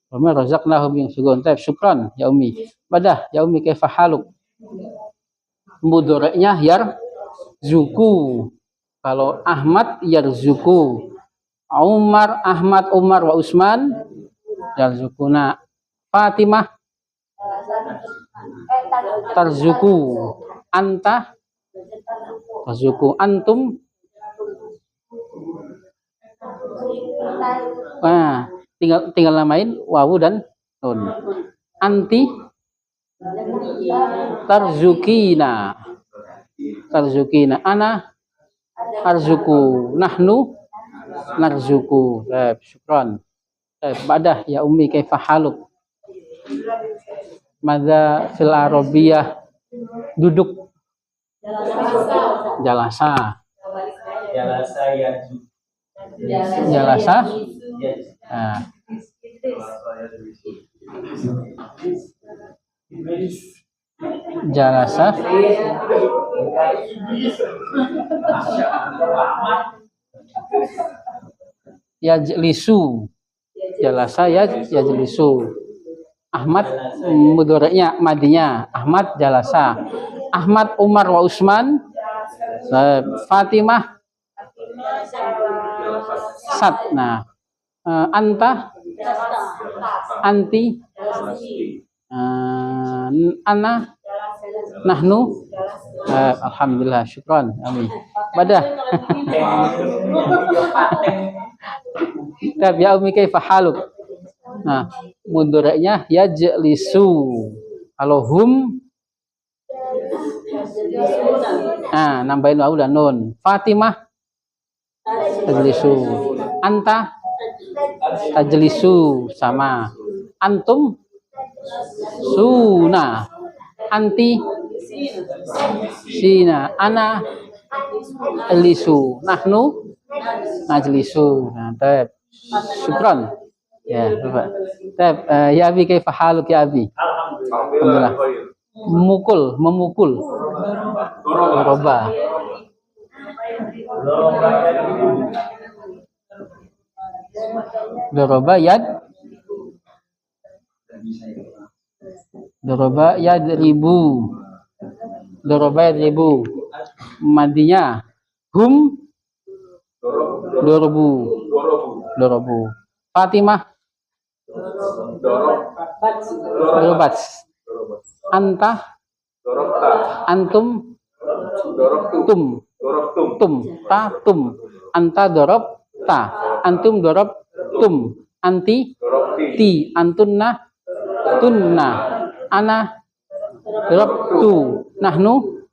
wa mimma razaqnahum yang sugun. Syukran ya Umi. Badah ya Umi kaifa haluk. Mudhari'nya yarzuku. Kalau Ahmad yarzuku. Umar, Ahmad, Umar wa Usman yarzukuna. Fatimah tarzuku. Anta tarzuku. Antum. Nah, tinggal namain wawu dan nun. Anti tarzukina. Ana arzuku. Nahnu narzuku. Syukran. Badah ya Ummi kaifa haluk. Madza fil arabiyah. Duduk. Jalasa. Jalasa. Nah. Jalasa. Yajlisu. Jalasa yajlisu. Ahmad mudhari'nya madinya. Ahmad jalasa. Ahmad, Umar wa Usman. Fatimah sat. Nah, anta, anti, ana, nahnu. Alhamdulillah, syukran. Amin. Badah. Ya Umi kaifa haluk. Nah, mudhari'nya yajlisu. Kalau hum, nah, nambahin wawu dan nun. Fatimah tajlisu. Anta tajlisu, sama. Antum suna. Anti sina. Ana ajlisu. Nahnu najlisu. Nah, tab. Syukran. Ya, Bapak. Tab, ya Abi kaifa haluk ya Abi? Alhamdulillah. Memukul. Doroba. Doroba yadribu. Doroba yadribu. Madinya hum dorobu. Fatimah dorobat. Anta antum tum anta dorob ta antum dorob tum anti ti antunna tunna ana dorob tu nahnu.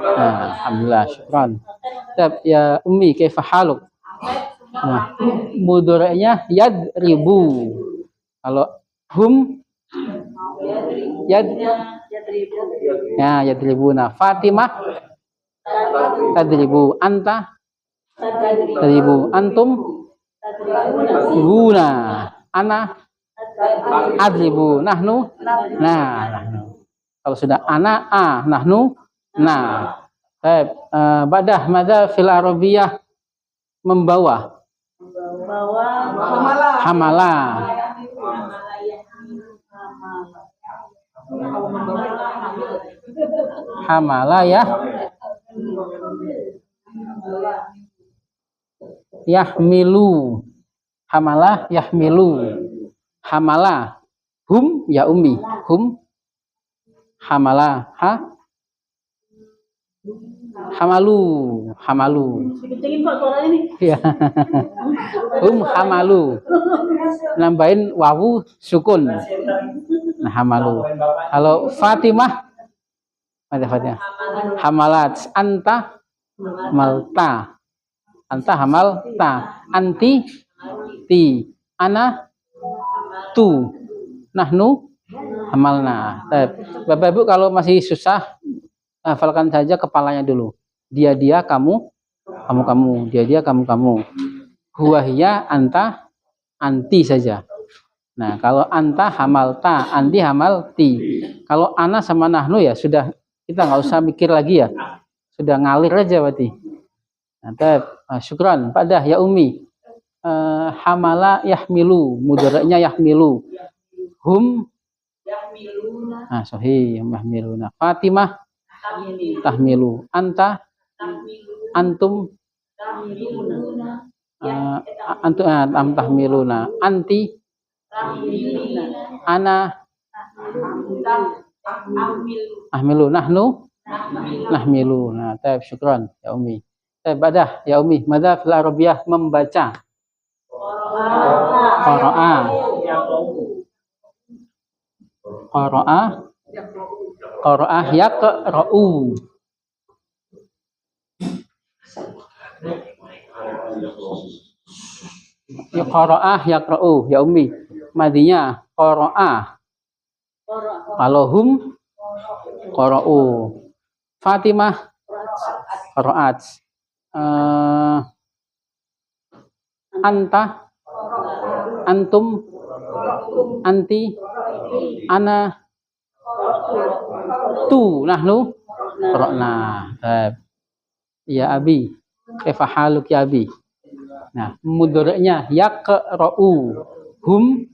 Alhamdulillah, syukran. Ya Ummi kaifa haluk. Nah, mudhari'nya yadribu. Kalau hum yadribuna. Fatimah tadribu. Anta tadribu. Antum tadribuna. Ana adribu. Nahnu nahnu. Kalau sudah ana nahnu badah madza fil arabiyah. Membawa. Hamala. Ya. Yahmilu. Hamala yahmilu. Hamala. Hum ya Ummi. Hum. Hamala. Hamalu. Ya. Hamalu. Nambahin wawu sukun. Nah, hamalu. Kalau Fatimah, ada Fatimah. Hamalat. Anta malta. Anta hamalta. Anti ti. Ana tu. Nahnu hamalna. Bapak Ibu kalau masih susah, hafalkan saja kepalanya dulu. Dia kamu kamu. Dia kamu. Huwa hiya anta anti saja. Nah, kalau anta hamalta, anti hamalti. Kalau ana sama nahnu ya sudah, kita nggak usah mikir lagi ya. Sudah ngalir aja berarti. Nah, Syukran. Padah ya Umi. Hamala yahmilu, mudharanya yahmilu. Hum Yahmiluna. sahih yahmiluna. Fatimah tahmilu. Anta antum Tahmiluna. antum tahmiluna. Anti Tahmiluna. ana Tahmilu. ahmilu. Nahnu nahmilu. Nah, taib syukran ya Umi. Taib badah ya Umi. Madza fil arabiyah membaca. Qara'a. Qara'a. Qara'a yaqra'u. Ya qara'a yaqra'u ya Ummi. Madinya qara'a. Kalau hum qara'u. Fatimah qara'at. Anta antum anti ana tu nahnu qara'na. Ya abi, kaifa haluk ya abi? Nah, mudhari'nya yaqra'u hum.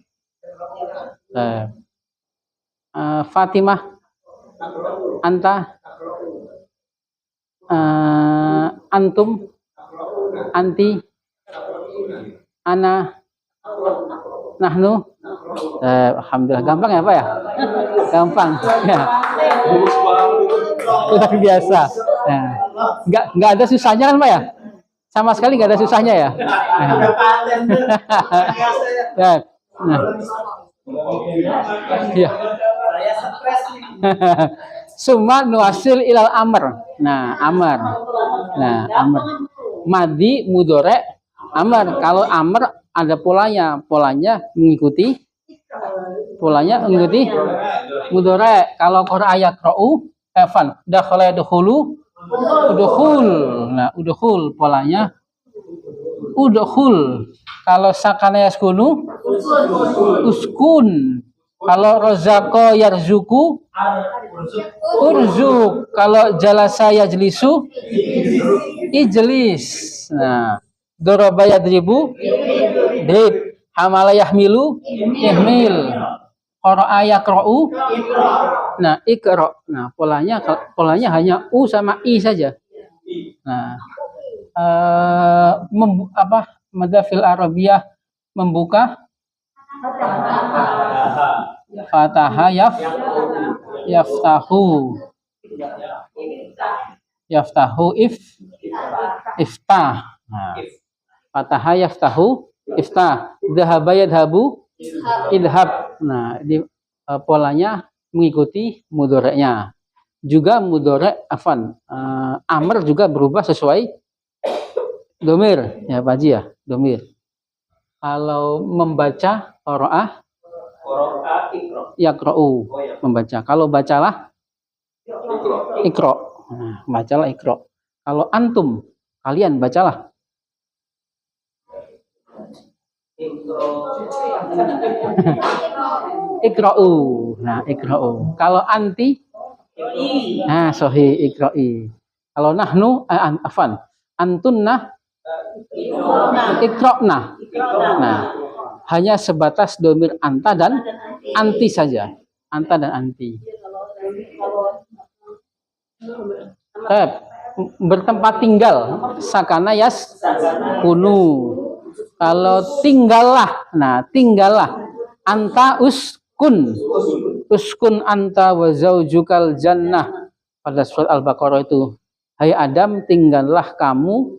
Fatimah anta antum anti ana nahnu. Alhamdulillah gampang ya Pak ya? Gampang ya. Luar biasa. Nah, nggak ada susahnya kan Pak ya? Sama sekali nggak ada susahnya ya. Nah, ya. Saya stres nih. Summa nuasil ilal amr. Nah, amr. Nah, amr. Madi mudhari amr. Kalau amr ada polanya. Polanya mengikuti mudhari. Kalau qara'a yaqra'u afan. Dakhala yadkhulu udkhul. Nah, udkhul polanya udkhul. Kalau sakana yaskunu uskun. Kalau razaqo yarzuku urzuk. Kalau jalasa yajlisu ijlis. Nah, daraba yadribu drib. Hamala yahmilu yahmil. Qara'a yaqra'u. Nah, iqra. Nah, polanya hanya u sama i saja. Nah, madza fil arabiyah membuka fataha yaftahu iftah. Nah, fataha yaftahu iftah. Dhahaba yadhabu idhab. Nah, di polanya mengikuti mudhari'nya. Juga mudhari' amr juga berubah sesuai domir ya Pak Haji ya, domir. Kalau membaca qara'a yaqra'u, membaca. Kalau bacalah iqra. Nah, bacalah iqra. Kalau antum, kalian bacalah iqra'u. Nah, iqra'u. Kalau anti, nah sahih iqra'i. Kalau nahnu antunna iqra'na. Nah, hanya sebatas domir anta dan anti saja. Anta dan anti. Bertempat tinggal sakana yas kunu. Kalau tinggallah, nah tinggallah anta uskun anta wa zaujukal jannah. Pada surat Al-Baqarah itu, hai Adam, tinggallah kamu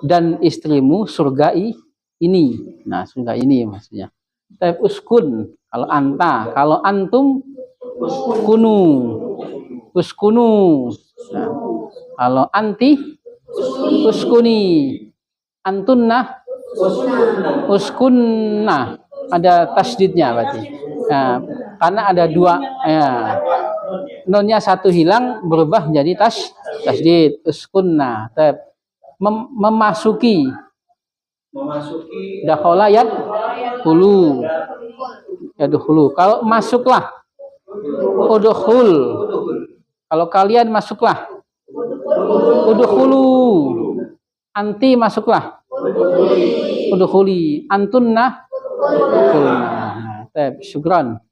dan istrimu surga ini. Nah, surga ini maksudnya. Tapi uskun kalau anta, kalau antum uskunu. Nah, kalau anti uskuni, antunna uskunna. Ada tasdidnya berarti. Nah, karena ada dua ya. Nunnya satu hilang berubah menjadi tasdid uskunna. Memasuki dakhala yadkhulu. Kalau masuklah udkhul. Kalau kalian masuklah udkhulu. Anti masuklah. Udkhuli. Antunna udkhulna. Baik, syukran.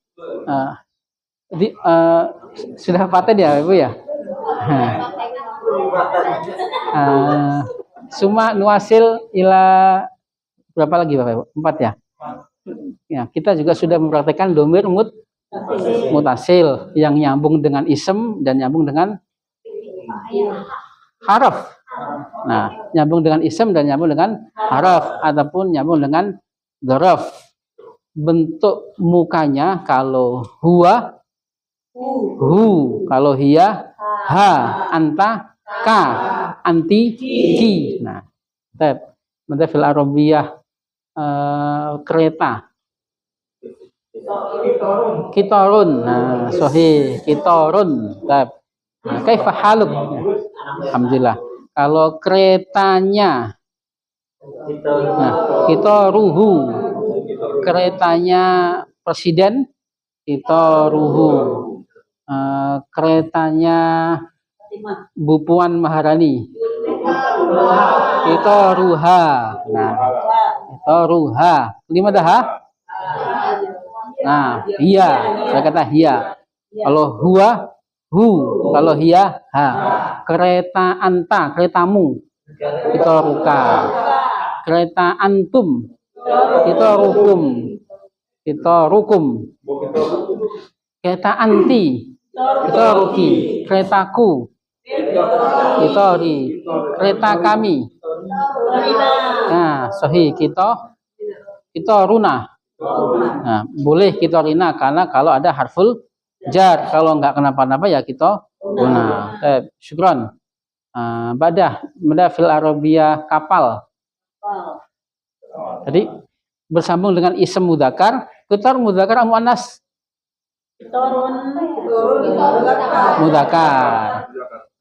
Sudah paten ya, Ibu ya? Suma nuasil ila berapa lagi Bapak Ibu? 4 ya? Ya, kita juga sudah mempraktekkan domir mutasil yang nyambung dengan isem dan nyambung dengan haraf. Nah, nyambung dengan isem dan nyambung dengan haraf ataupun nyambung dengan dzaraf. Bentuk mukanya kalau huwa hu, kalau hiya ha, anta ka, anti ki. Nah, mada fil arabiyah kereta. Kitorun. Nah, sahih, kitorun. Nah, kaifa haluk? Alhamdulillah. Kalau keretanya, nah, kitoruhu. Keretanya presiden, kitoruhu. Keretanya Bu Puan Maharani, kitoruha. Nah, kitoruha. Lima dah. Nah, iya. Saya kata hiya. Kalau huwa hu, kalau hiya ha. Kereta anta, keretamu, kitoruka. Kereta antum, kitorukum, kitorukum. Kereta anti, kitoruki. Keretaku, kitori. Kereta kami. Nah, sahih, kitoruna. Nah, boleh kitorina karena kalau ada harful jar, kalau enggak kenapa-napa ya kitoruna. Syukran. Badah fil arabiyah kapal. Jadi bersambung dengan isem mudzakkar, kitor mudzakkar muannas. Mudzakkar.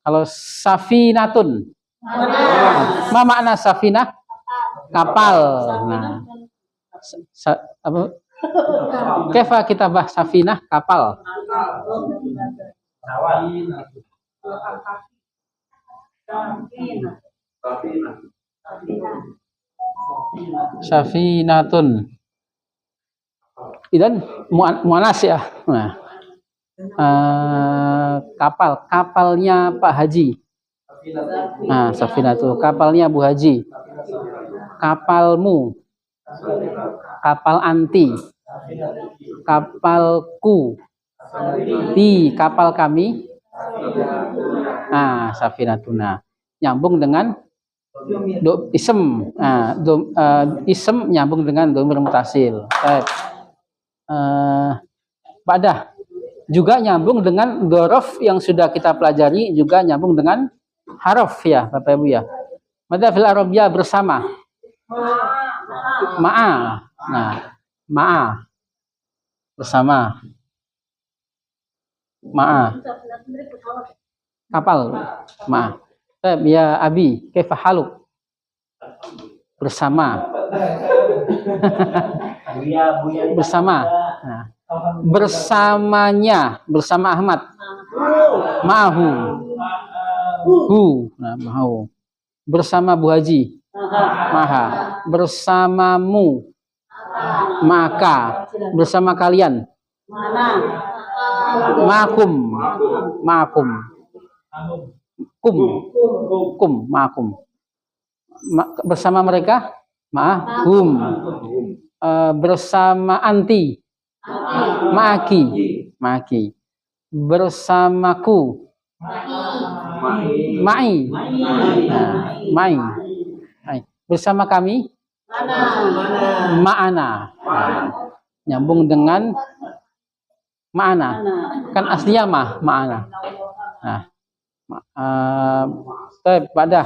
Kalau safinatun. Ma makna safinah? Kapal. Nah, apa? Kaifa kita bahas safinah kapal? Safinatun. Idan muannas ya. Nah, kapalnya Pak Haji. Nah, safinatu, kapalnya Bu Haji. Kapalmu. Kapal anti. Kapalku. Kapal kami. Nah, safinatuna. Nyambung dengan isem. Nah, isem nyambung dengan domir mutasil. Badah juga nyambung dengan dzaraf yang sudah kita pelajari, juga nyambung dengan haraf ya Bapak Ibu ya. Mada fil arabiyah bersama. Ma'a. Nah, ma'a. Bersama. Ma'a. Kapal. Ma'a. Ya Abi, kaifa haluk? Bersama. Bersama. Nah, bersamanya, bersama Ahmad. Ma'ahu. Nah, ma'ahu. Bersama Bu Haji. Maha. Bersamamu. Maka. Bersama kalian. Ma'akum. Ma'akum. Ma'akum. Bersama mereka. Ma'ahum. Bersama anti. Ma'aki. Bersamaku. Ma'i. Ma'i. Bersama kami. Ma'ana. Nyambung dengan ma'ana. Kan aslinya ma'ana. Nah, badah.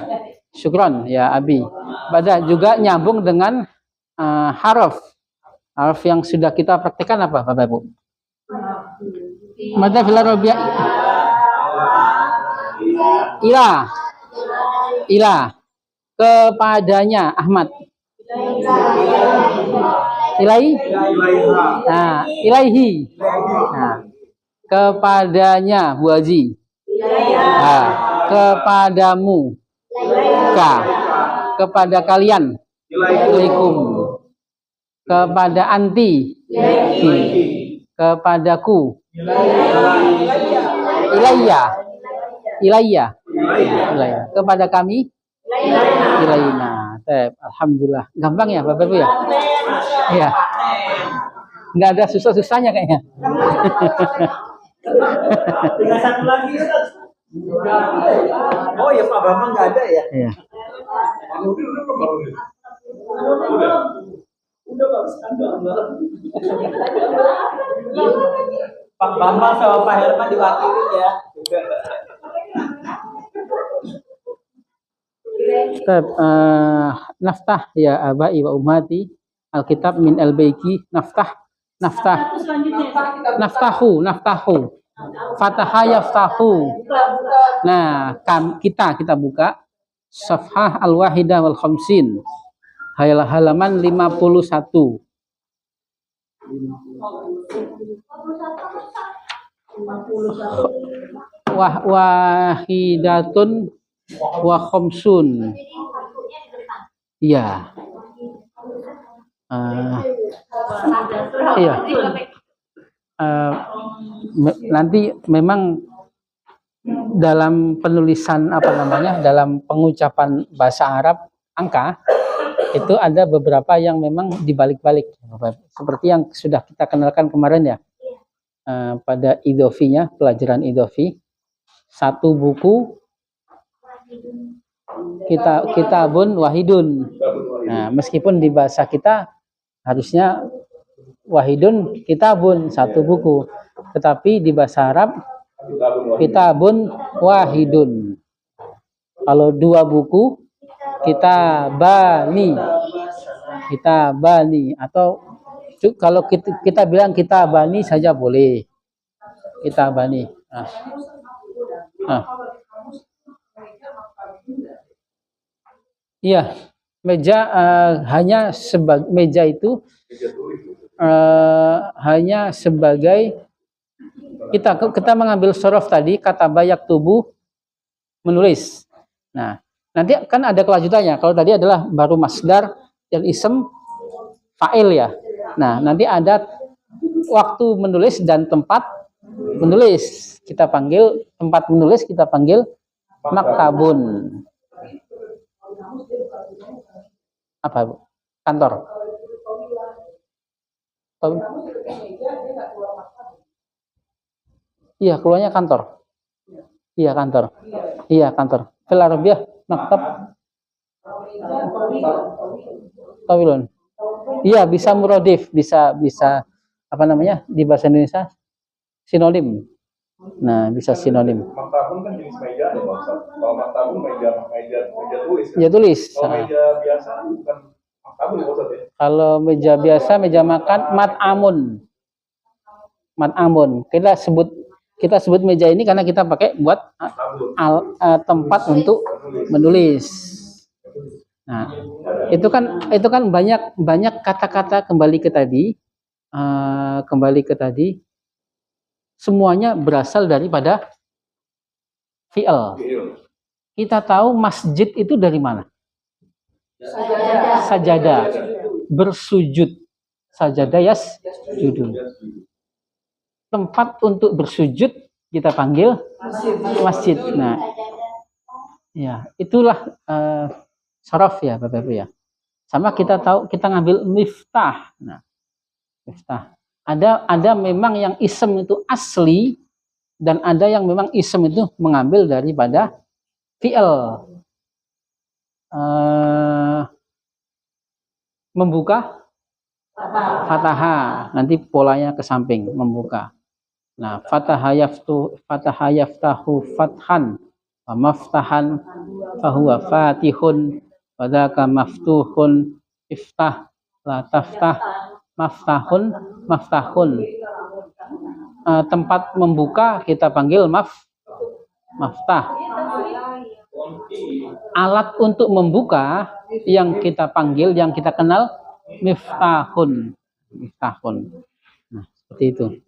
Syukron ya Abi. Badah juga nyambung dengan haraf. Haraf yang sudah kita praktekkan apa Bapak Ibu? Mada fil arabiyah ila kepadanya Ahmad. Ilaihi. Nah, kepadanya Bu Haji. Nah, kepadamu. kepada kalian. Ilaikum. Kepada anti. Kepadaku. Ilayya. Kepada kami. Ilayna. Alhamdulillah. Gampang ya Bapak Ibu ya? Iya. Nggak ada susah-susahnya kayaknya. Tinggal satu lagi. Oh ya Pak Bambang nggak ada ya? Iya. Udah bagus kan Pak Bambang sama Pak Herman diwakili ya. Naftah ya abai wa umati alkitab min al-baiki naftahu fataha yaftahu. Nah, kita buka safhah al-wahidah wal khamsin halaman 51. Wahidatun wa khamsun. Iya. Iya. Nanti memang dalam penulisan dalam pengucapan bahasa Arab angka itu ada beberapa yang memang dibalik-balik, seperti yang sudah kita kenalkan kemarin ya, pada idofinya, pelajaran idofi. Satu buku kitabun wahidun. Nah, meskipun di bahasa kita harusnya wahidun kitabun, satu buku, tetapi di bahasa Arab kitabun wahidun. Kalau dua buku kitabani, atau kalau kita bilang kitabani saja boleh, kitabani. Iya, meja hanya sebagai meja itu hanya sebagai kita mengambil sorof tadi, kata bayak tubuh menulis. Nah, nanti kan ada kelanjutannya. Kalau tadi adalah baru masdar dan isem fa'il ya. Nah, nanti ada waktu menulis dan tempat menulis. Kita panggil tempat menulis, kita panggil maktabun. Apa Bu? Kantor. Iya, keluarnya kantor. Iya, kantor. Iya, kantor. Fil Arabiyah maktab tawilun. Iya, bisa muradif, bisa apa namanya di bahasa Indonesia sinonim. Nah, bisa sinonim. Maktabun kan jenis meja ya, Pak. Kalau maktabun meja tulis. Kan? Ya tulis. Kalau meja biasa bukan maktabun ya, Pak. Kalau meja biasa, meja makan mat'amun. Kita sebut meja ini karena kita pakai buat tempat untuk menulis. Nah, itu kan banyak kata-kata kembali ke tadi. Semuanya berasal daripada fi'il. Kita tahu masjid itu dari mana? Sajadah. Bersujud. Sajadah yasjudun. Tempat untuk bersujud kita panggil masjid. Nah, ya, itulah sorof ya Bapak Ibu ya. Sama kita tahu, kita ngambil miftah. Nah, miftah. Ada memang yang isem itu asli, dan ada yang memang isem itu mengambil daripada fi'il. Membuka fataha, nanti polanya ke samping, membuka. Nah, fataha yaftahu fathan, wa maftahan fahuwa fatihun, wa dzaka maftuhun, iftah la taftah, maftahun. Tempat membuka kita panggil maftah. Alat untuk membuka yang kita panggil, yang kita kenal miftahun. Nah, seperti itu.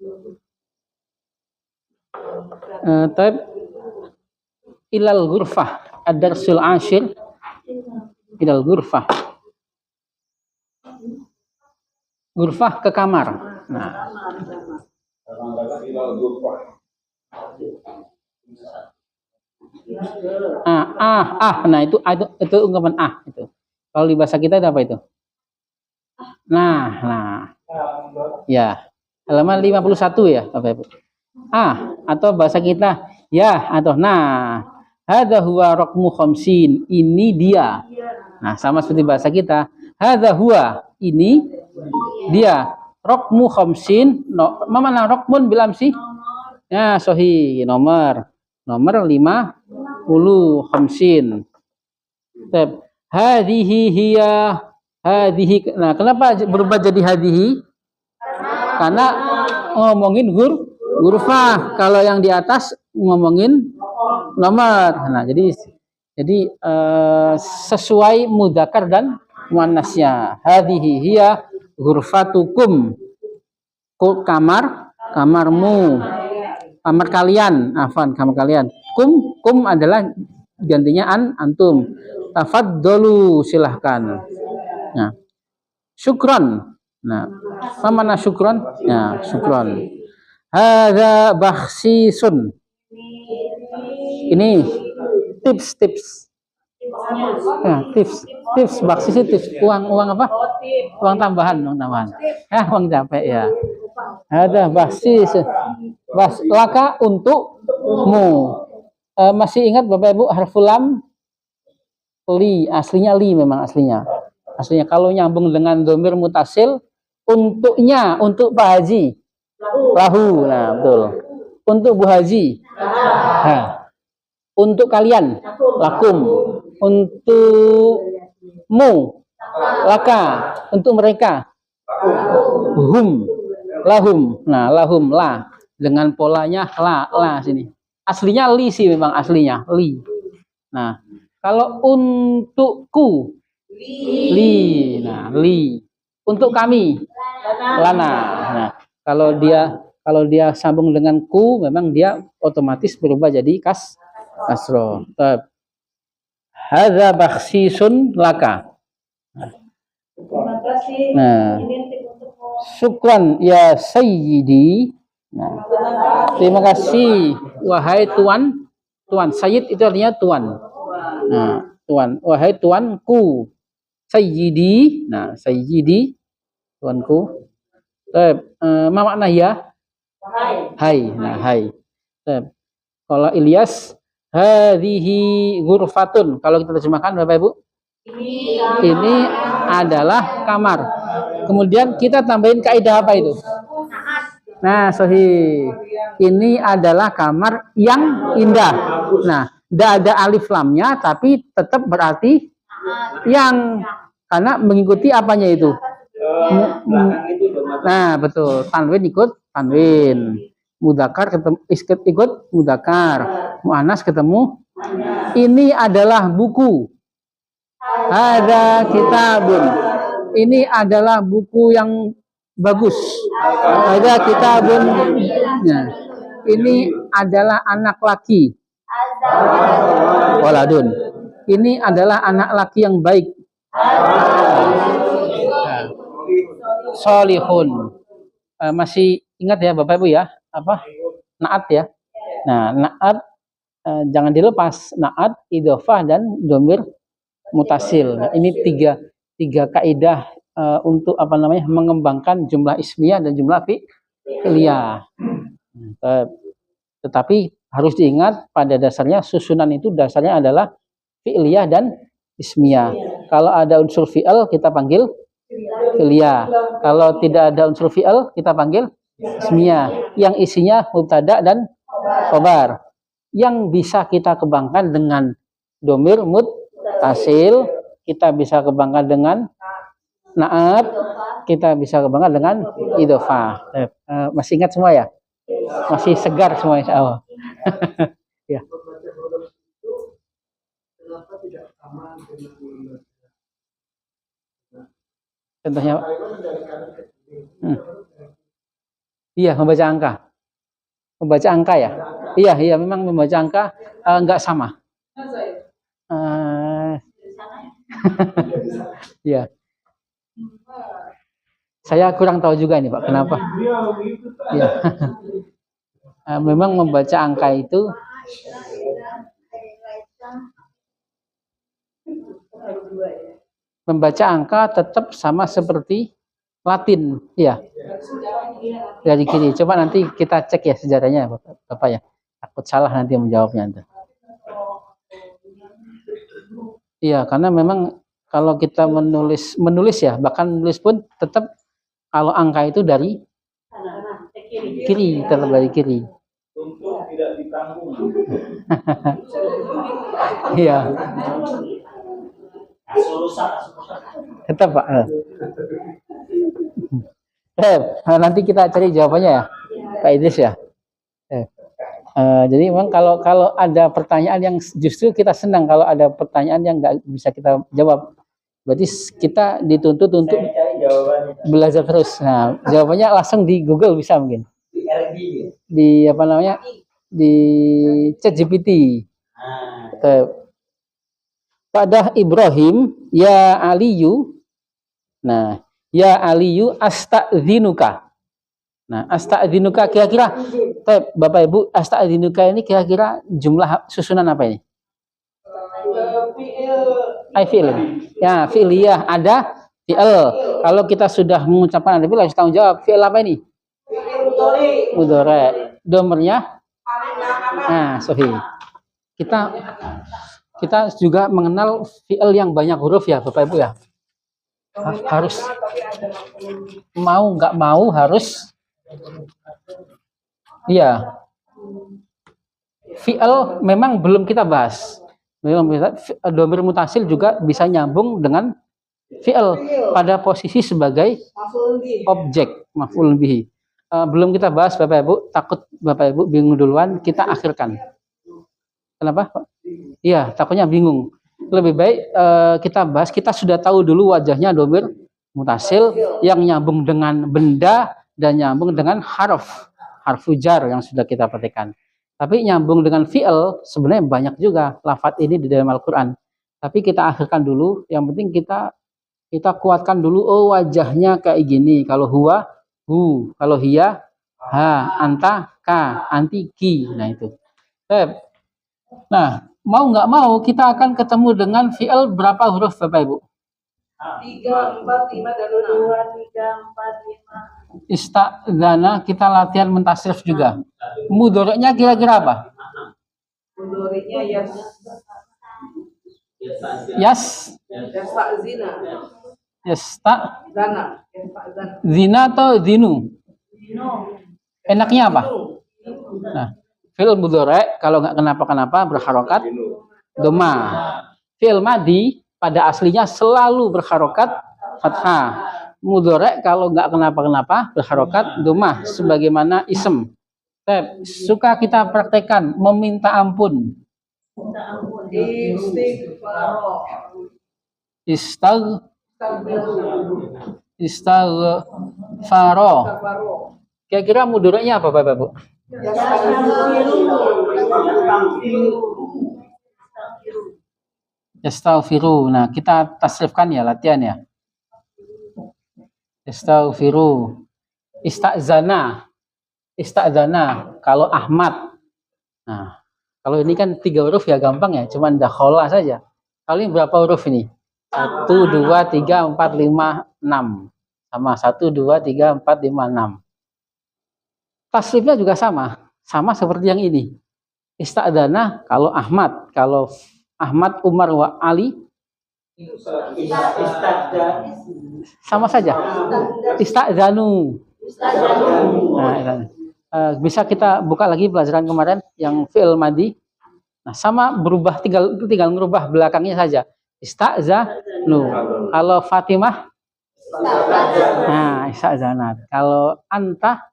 Ilal ghurfah ad-darsul ashir Ilal ghurfah. Ghurfah ke kamar. Nah, Kadang-kadang ilal ghurfah. Nah itu ungkapan itu. Kalau di bahasa kita ada apa itu? Nah. Ya. Halaman 51 ya, Bapak Ibu. Atau bahasa kita ya atau nah. Hadza huwa raqmu khamsin. Ini dia. Nah, sama seperti bahasa kita. Hadza huwa. Ini dia. Raqmu khamsin. Mana raqmun bilam sih? Ya, sahih. Nomor 50 khamsin. Hadhihi hiya. Hadhihi. Nah, kenapa berubah jadi hadhihi? Karena ngomongin ghurfah. Kalau yang di atas ngomongin nomor. Nah, jadi sesuai mudzakkar dan muannasnya. Hadhihi hiya ghurfatukum. Kamarmu. Kamar kalian. Kamar kalian. Kum adalah gantinya antum. Tafaddalu, silahkan. Nah, syukran. Nah, mana syukran? Ya, syukran. Hadza bakhsisun. Ini tips. Ya, tips baksis itu tips. Uang apa? Uang tambahan. Uang capek ya. Hadza bakhsis. Laka untukmu. Masih ingat Bapak Ibu harful lam? Li, aslinya li memang aslinya. Aslinya kalau nyambung dengan dhamir mutasil, untuknya, untuk Pak Haji. Lahu. Nah, betul. Untuk Bu Haji. Nah. Untuk kalian. Lakum. Untukmu. Laka. Untuk mereka. Hum. Lahum. Nah, lahum la. Dengan polanya la sini. Aslinya li sih memang aslinya. Li. Nah, kalau untukku. Li. Nah, li. Untuk kami. Lana. Nah, kalau dia sambung dengan ku, memang dia otomatis berubah jadi kasro. Hadza bakhsisun laka. Nah, syukran ya sayyidi. Nah, terima kasih wahai tuan. Sayyid itu artinya tuan. Nah, tuan, wahai tuanku. Sayyidi. Nah, sayyidi tuanku. Ma makna ya? Hai. Nah, hai. Kalau Ilyas, hadhihi ghurfatun. Kalau kita terjemahkan Bapak Ibu, ini adalah kamar. Kemudian kita tambahin kaidah apa itu? Nah, sahih. Ini adalah kamar yang indah. Nah, tidak ada alif lamnya, tapi tetap berarti yang, karena mengikuti apanya itu. Nah, betul. Tanwin ikut tanwin. Mudzakkar ikut mudzakkar. Muannas ketemu. Ini adalah buku. Ada kitabun. Ini adalah buku yang bagus. Ada kitabun. Nah, ini adalah anak laki. Waladun. Ini adalah anak laki yang baik. Solihun. Masih ingat ya Bapak Ibu ya, apa? Naat ya. Nah, naat jangan dilepas. Naat, idhofah dan dhamir mutasil. Nah, ini tiga kaidah untuk apa namanya? Mengembangkan jumlah ismiyah dan jumlah fi'liyah. Tetapi harus diingat pada dasarnya susunan itu dasarnya adalah fi'liyah dan ismiyah. Kalau ada unsur fi'al kita panggil fi'liyah. Kalau tidak ada unsur fi'al kita panggil ismiyah. Yang isinya mubtada dan khobar. Yang bisa kita kembangkan dengan dhamir muttasil, kita bisa kembangkan dengan naat, kita bisa kembangkan dengan idhofah. Masih ingat semua ya? Masih segar semua insya Allah. Ya. Contohnya, iya membaca angka, ya. Iya memang membaca angka enggak sama. Ya. Saya kurang tahu juga ini Pak, kenapa? Ya. Memang membaca angka itu membaca angka tetap sama seperti Latin, ya. Dari kiri. Coba nanti kita cek ya sejarahnya, Bapak ya. Takut salah nanti menjawabnya. Iya, karena memang kalau kita menulis ya, bahkan menulis pun tetap kalau angka itu dari kiri, tetap dari kiri. Untuk tidak ditanggung. Iya. Tetap Pak. Nanti kita cari jawabannya ya, Pak Idris ya. Jadi memang kalau ada pertanyaan yang justru kita senang kalau ada pertanyaan yang nggak bisa kita jawab. Berarti kita dituntut untuk belajar terus. Nah, jawabannya langsung di Google bisa mungkin. Di apa namanya? Di ChatGPT. Pada Ibrahim, ya Aliyu. Nah, ya Aliyu asta'dzinuka. Nah, asta'dzinuka kira-kira Bapak Ibu, asta'dzinuka ini kira-kira jumlah susunan apa ini? Fi'il. Ya, fi'liyah ada fi'il. Kalau kita sudah mengucapkan ada fi'il harus tanggung jawab. Fi'il apa ini? Mudhari. Domernya? Nah, sahih. Kita juga mengenal fi'il yang banyak huruf ya, Bapak Ibu ya. Harus mau nggak mau harus. Iya. Fi'il memang belum kita bahas. Dhamir mutasil juga bisa nyambung dengan fi'il pada posisi sebagai objek maf'ul bihi. Belum kita bahas Bapak Ibu, takut Bapak Ibu bingung duluan, kita akhirkan. Kenapa, Pak? Iya, takutnya bingung. Lebih baik kita bahas, kita sudah tahu dulu wajahnya dhamir mutasil yang nyambung dengan benda dan nyambung dengan harf jar yang sudah kita petikkan. Tapi nyambung dengan fi'il sebenarnya banyak juga lafadz ini di dalam Al-Qur'an. Tapi kita akhirkan dulu, yang penting kita kuatkan dulu, oh wajahnya kayak gini. Kalau huwa, hu. Kalau hiya, ha. Anta, ka. Anti, ki. Nah itu. Nah, mau nggak mau kita akan ketemu dengan fi'il berapa huruf Bapak Ibu? 3, 4, 5, dan 2, 3, 4, 5. Ista'dzana kita latihan mentasrif juga. Mudhari'nya kira-kira apa? Mudhari'nya zina atau zinu? Enaknya apa? Nah, fi'il mudhari' kalau nggak kenapa-kenapa berharokat dhamma. Fi'il madhi pada aslinya selalu berharokat fathah. Mudhari' kalau nggak kenapa-kenapa berharokat dhammah sebagaimana ism. Suka kita praktekkan meminta ampun. Istighfaro. Kira-kira mudhari'nya apa Bapak Ibu? Yastaghfiru. Nah, kita tasrifkan ya, latihan ya. Yastaghfiru. Ista'zana kalau Ahmad. Nah, kalau ini kan 3 huruf ya gampang ya, cuman dakhala saja. Kalau ini berapa huruf ini? 1, 2, 3, 4, 5, 6. Sama 1, 2, 3, 4, 5, 6. Tasrifnya juga sama seperti yang ini. Ista'zana kalau Ahmad, kalau Ahmad, Umar, wa Ali sama saja. Ista'zanu. Nah, bisa kita buka lagi pelajaran kemarin yang fi'il madhi. Nah, sama berubah, tinggal merubah belakangnya saja. Ista'zanu. Kalau Fatimah, nah ista'zanat. Kalau anta,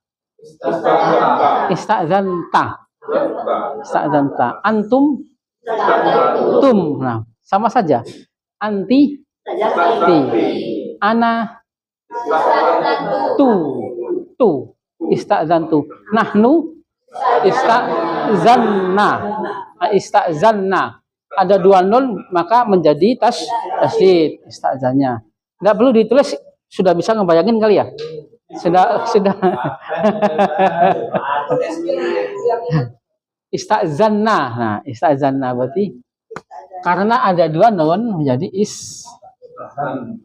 ista'zanta. Antum, tum. Nah, sama saja. Anti, ti. Ana, tu. Ista'zantu. Nahnu, ista'zanna. ada 2 nun maka menjadi tasydid istazannya. Nggak perlu ditulis, sudah bisa ngebayangin kali ya? Sudah istazanna. Nah, istazanna berarti karena ada 2 nun menjadi istazanna.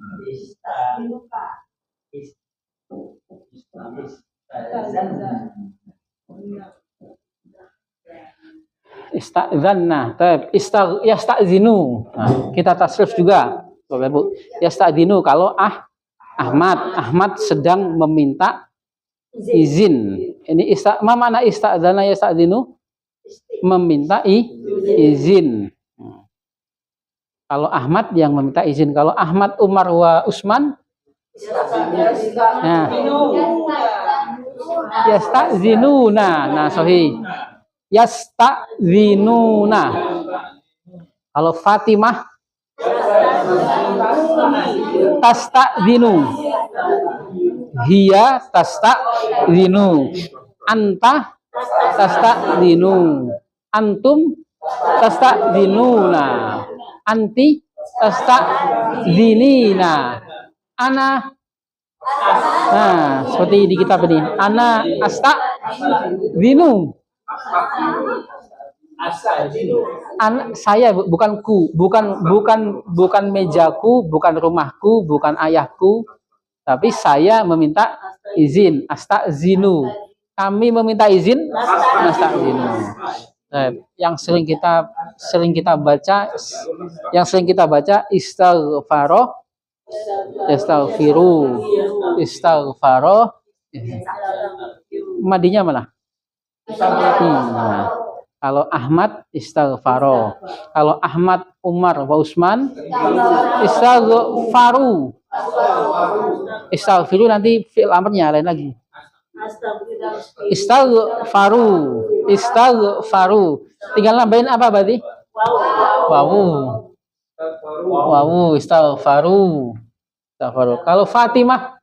Yastazinu. Nah, kita tasrif juga, Bapak Ibu. Yastazinu kalau Ahmad sedang meminta izin. Ini mana istazana yastazinu? Meminta izin. Kalau Ahmad yang meminta izin. Kalau Ahmad, Umar, wa Usman, nah, yasta'zinuna. Nah, sahih. Yasta'zinuna. Kalau Fatimah, tasta'zinu. Hiya tasta'zinu. Anta tasta'zinu. Antum tasta'zinuna. Anti tasta'zinina. Ana. Nah, seperti di kitab ini. Ana asta'zinu. Saya, bukan ku, bukan mejaku, bukan rumahku, bukan ayahku, tapi saya meminta izin. Asta'zinu. Kami meminta izin. Asta'zinu. Yang sering kita baca istighfaro. Madinya mana? Nah, kalau Ahmad istighfaro. Kalau Ahmad, Umar, wa Usman istighfaru. Istighfiru nanti fi'il amrnya lain lagi. Istighfaru. Tinggal nambahin apa berarti? Wawu. Istighfaru. Kalau Fatimah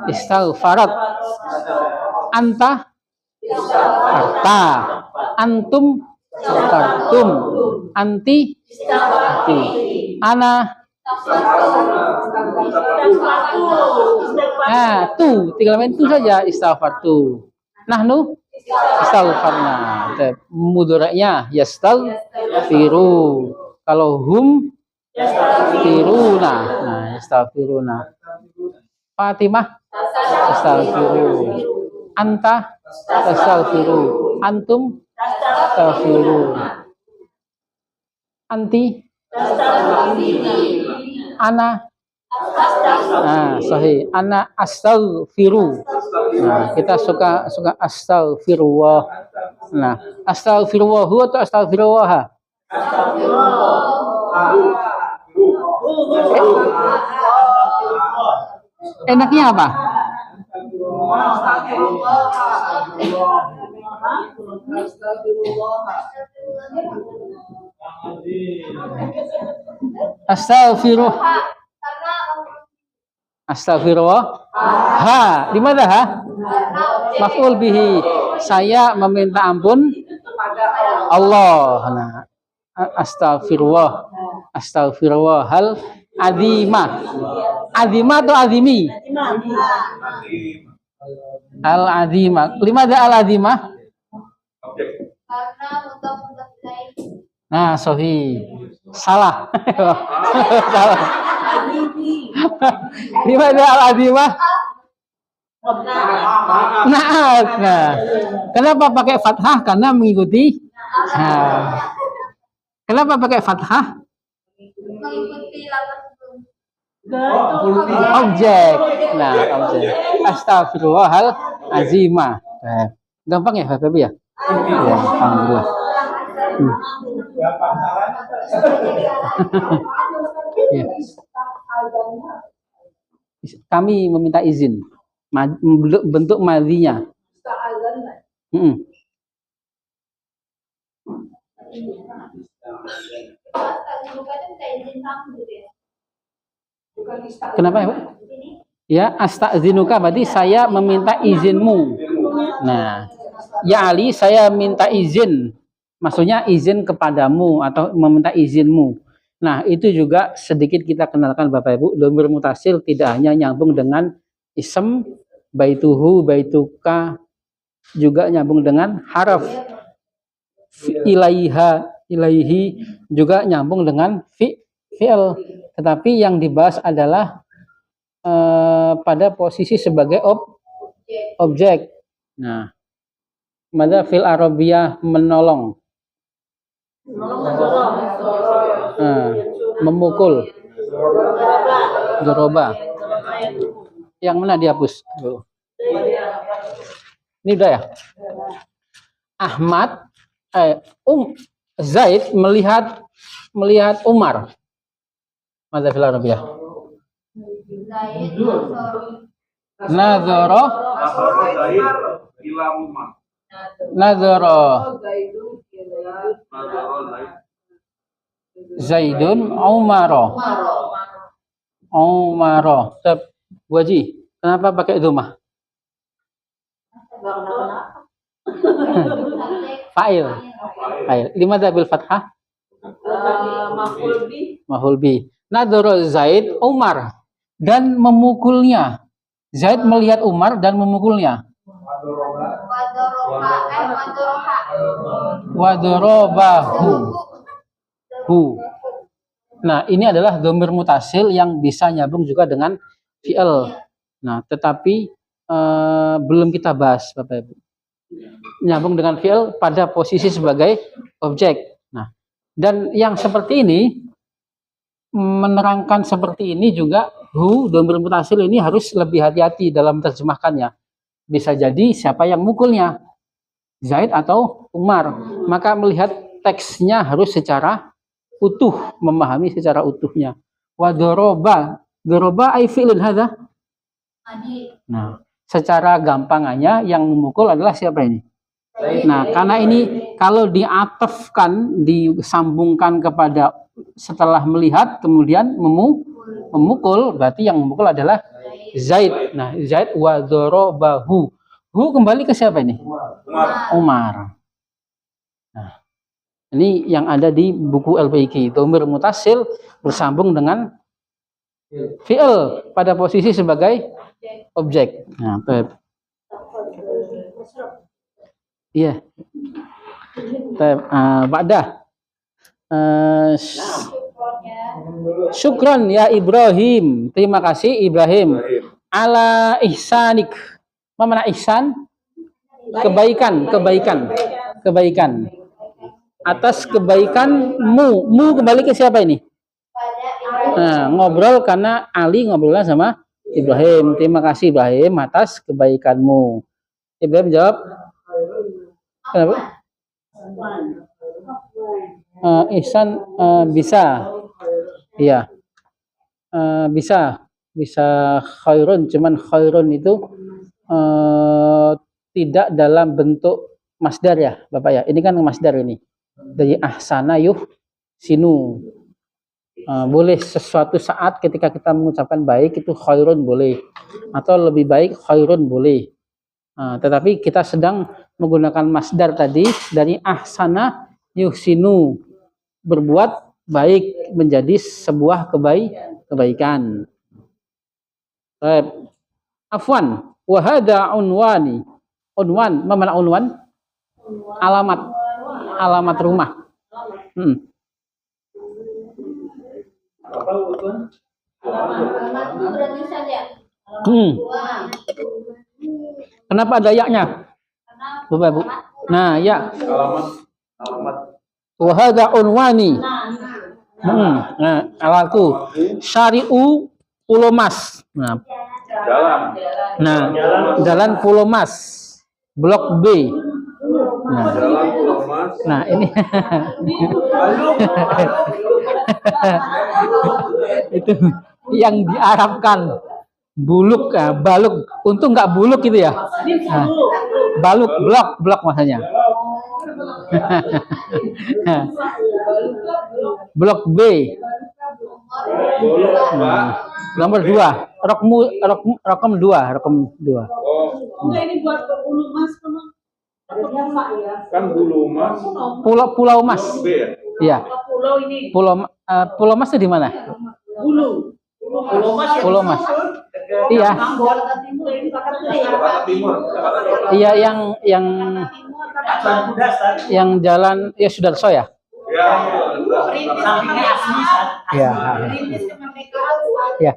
istighfarat. Anta arta. Antum kartum. Anti. Ana. Nah, tinggal main saja istighfartu. Nahnu istighfarna. Mudhari'nya yastaghfiru. Kalau hum yastaghfiruna. Nah, yastaghfiruna. Fatimah tastaghfiru. Anta tastaghfiru. Antum tastaghfiru. Anti ana. Nah, sahih. Ana astaghfiru. Nah, kita suka astaghfirullah. Nah, astaghfirullah atau astaghfirullah? Enaknya apa? Astagfirullah. Ha, di mana ha? Maf'ul bihi. Saya meminta ampun Allah. Nah, astagfirullah hal azimah. Azimah atau azimi? Al azimah. Limada al azimah? Nah, Sofi. Salah. Salah. Limada al azimah? Naat. Nah, kenapa pakai fathah? Karena mengikuti. Nah, kenapa pakai fathah? Objek. Nah, objek. Astagfirullahal azimah. Nah, gampang ya, Bapak ya? Ya, alhamdulillah. Ya. Kami meminta izin. Bentuk madhinya. Kenapa ya, Pak? Ya, astagzinuka berarti saya meminta izinmu. Nah, ya Ali, saya minta izin Maksudnya izin kepadamu atau meminta izinmu. Nah, itu juga sedikit kita kenalkan Bapak Ibu, dhamir mutasil tidak hanya nyambung dengan ism, baituhu, baituka, juga nyambung dengan haraf. Ilaiha, ilaihi juga nyambung dengan fi'il. Tetapi yang dibahas adalah pada posisi sebagai objek. Nah, mada fil arabiyah menolong. Memukul. Doroba. Yang mana dihapus? Ini udah ya? Ahmad Zaid melihat Umar. Mada fil arabiyah. Nadhara ila Umar. Nadhara Zaidun Umaro. Bu Haji, kenapa pakai dhammah? Fa'il. Limadha bil fathah? Maf'ul bi. Nadhara Zaid Umar dan memukulnya. Zaid melihat Umar dan memukulnya. Wadorobahu. Nah, ini adalah dhamir mutasil yang bisa nyambung juga dengan fi'il. Nah, tetapi belum kita bahas, Bapak Ibu. Nyambung dengan fi'il pada posisi sebagai objek. Nah, dan yang seperti ini menerangkan seperti ini juga dhamir mutasil ini harus lebih hati-hati dalam terjemahkannya. Bisa jadi siapa yang mukulnya, Zaid atau Umar. Maka melihat teksnya harus secara utuh, memahami secara utuhnya. Wa doroba ay fi'lun hadza. Nah, secara gampangannya yang memukul adalah siapa ini? Nah, karena ini kalau diatafkan, disambungkan kepada setelah melihat kemudian memukul, berarti yang memukul adalah Zaid. Nah, Zaid wa dorobahu. Hu kembali ke siapa ini? Umar. Nah, ini yang ada di buku LPIQ. Dhamir mutasil bersambung dengan fi'il pada posisi sebagai objek. Nah, iya. Ba'dah. Syukran ya Ibrahim. Terima kasih Ibrahim. Ala ihsanik. Mana ihsan? Kebaikan. Atas kebaikanmu. Mu kembali ke siapa ini? Nah, ngobrol karena Ali ngobrolnya sama Ibrahim. Terima kasih Ibrahim atas kebaikanmu. Ibrahim jawab. Kenapa? Ihsan bisa. Iya. Bisa khairun, cuman khairun itu tidak dalam bentuk masdar ya, Bapak ya. Ini kan masdar ini. Dari ahsana sinu. Boleh sesuatu saat ketika kita mengucapkan baik itu khairun boleh, atau lebih baik khairun boleh. Tetapi kita sedang menggunakan masdar tadi dari ahsana yuhsinu, berbuat baik menjadi sebuah kebaikan. Baik. Afwan, wa hadza unwani. Unwan, mana unwan? Alamat rumah. Kenapa ada yaknya? Bapak Ibu. Nah, ya. Alamat. Wa hadza unwani. Nah, alatku syari'u Pulau Mas. Nah, Jalan Pulau Mas, Blok B. Jalan Pulau Mas. Nah, ini itu yang diarabkan buluk, baluk. Untung nggak buluk gitu ya. Nah, baluk, blok maksudnya. Blok B. Nomor 2. Rokom 2. Ini buat Ulu Mas Kan Bulu Mas. Pulau Mas. B ya? Iya. Pulau ini. Pulau Mas itu di mana? Bulu. Pulau Mas. Pulau Mas. Iya. Jakarta Timur ini Jakarta Timur. Iya, yang jalan ya Sudarso ya? Ya. Sampingnya Asmi, San. Iya. Iya.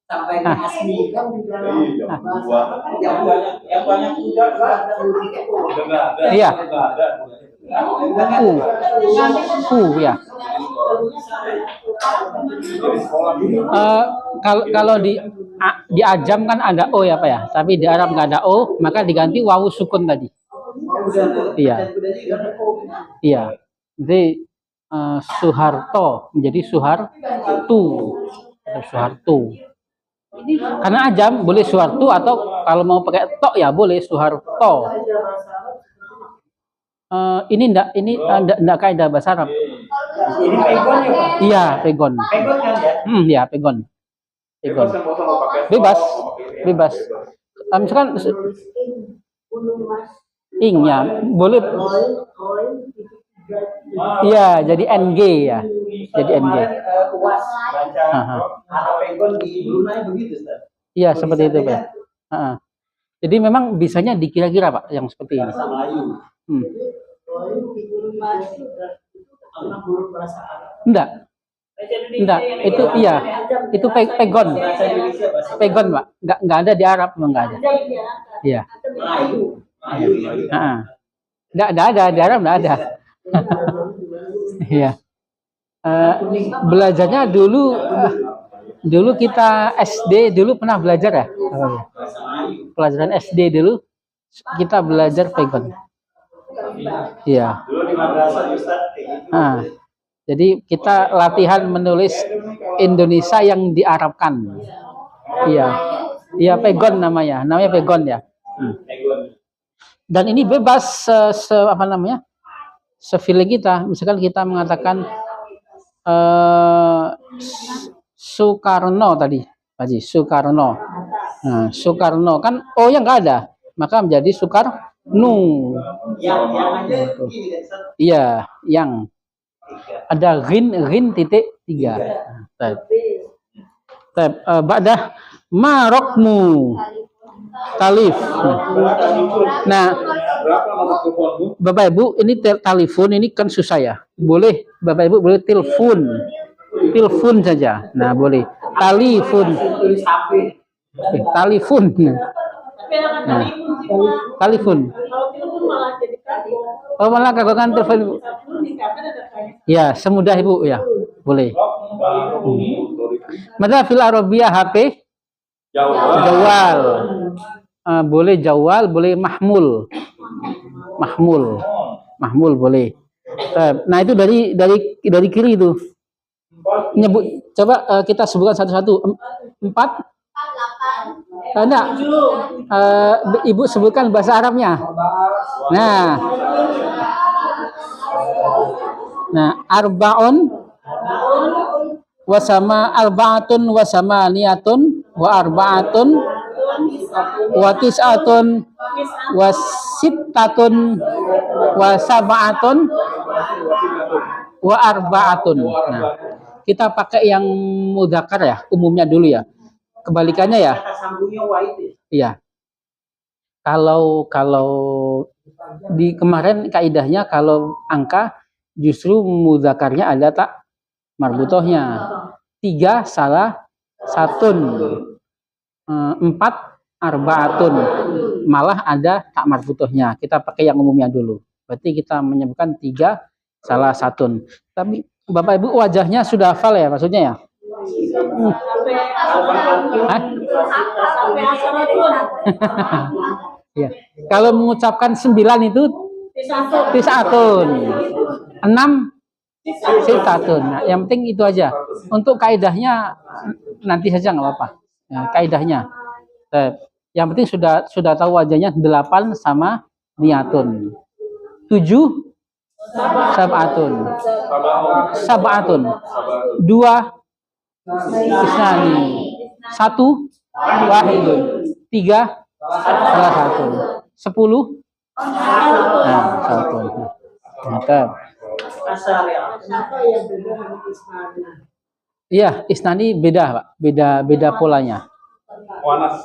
Sampai ke Asmi. Jam 2. Yang banyak kuda Udah nggak ada. Iya. Nggak ada. Ya. Jadi sekolah ini. Kalau di Ajam kan ada O ya Pak ya, tapi di Arab nggak ada O, maka diganti wawu sukun tadi. Iya. Iya. Jadi Suharto menjadi Suhartu. Suhartu. Karena Ajam boleh Suhartu atau kalau mau pakai tok ya boleh Suharto. Ini enggak kaidah bahasa Arab. Ini pegon ya Pak? Iya, pegon. Pegon kan ya? Iya, pegon. Pegon. Bebas. Misalkan ing ya, boleh. Iya, jadi NG ya. Jadi NG. UAS baca arah pegon di Brunei begitu, Ustaz. Iya, seperti itu, Pak. Jadi memang bisanya dikira-kira, Pak, yang seperti ini. Bahasa Melayu. Enggak, itu iya, itu pegon, pegon Pak, enggak ada di Arab, memang enggak ada. Iya. Enggak ada di Arab, enggak ada. Iya. Belajarnya dulu kita SD dulu pernah belajar ya, pelajaran SD dulu kita belajar pegon. Iya. Dulu di madrasah Ustaz kayak gitu. Jadi kita latihan menulis Indonesia yang diarabkan. Iya. Iya, pegon namanya pegon ya. Dan ini bebas se-feeling kita. Misalkan kita mengatakan Soekarno tadi, Pak Haji, Soekarno. Nah, Soekarno kan O yang nggak ada, maka menjadi Soekarno. Yang aja begini kan Ustaz. Iya, yang ada rin titik 3. Ba'dah marokmu talif. Nah, Bapak Ibu, ini telepon ini kan susah ya. Boleh Bapak Ibu boleh telepon saja. Nah, boleh telepon. Telepon. Nah, telepon. Oh, malah kagak telepon. Ya, semudah Ibu ya. Boleh. Mada fil Arabiyah HP? Jawal. Boleh jawal, boleh mahmul. Mahmul boleh. Nah, itu dari kiri itu. Nyebut, coba kita sebutkan satu-satu. 4 enggak. Ibu sebutkan bahasa Arabnya. Nah, arbaun wasama arbaatun wasama niatun wa arbaatun wa tis'atun wa sittatun wa sab'atun wa arbaatun. Nah, kita pakai yang mudzakkar ya, umumnya dulu ya. Kebalikannya ya. Iya. Kalau di kemarin kaidahnya kalau angka justru mudzakarnya ada tak marbutohnya. 3 salah satun. 4 arbaatun. Malah ada tak marbutohnya. Kita pakai yang umumnya dulu. Berarti kita menyebutkan 3 salah satun. Tapi Bapak Ibu wajahnya sudah hafal ya maksudnya ya? Ya. Kalau mengucapkan 9 itu tis'atun, 6 sittatun. Nah, yang penting itu aja. Untuk kaidahnya nanti saja nggak apa-apa. Ya, kaidahnya. Yang penting sudah tahu wajahnya 8 sama niatun. 7 sab'atun. 2 isnani. 1 wahidun. 3 salah satu. 10 Nah, satu. Maka Asal ya. iya, isnani beda, Pak. Beda polanya. Wanas.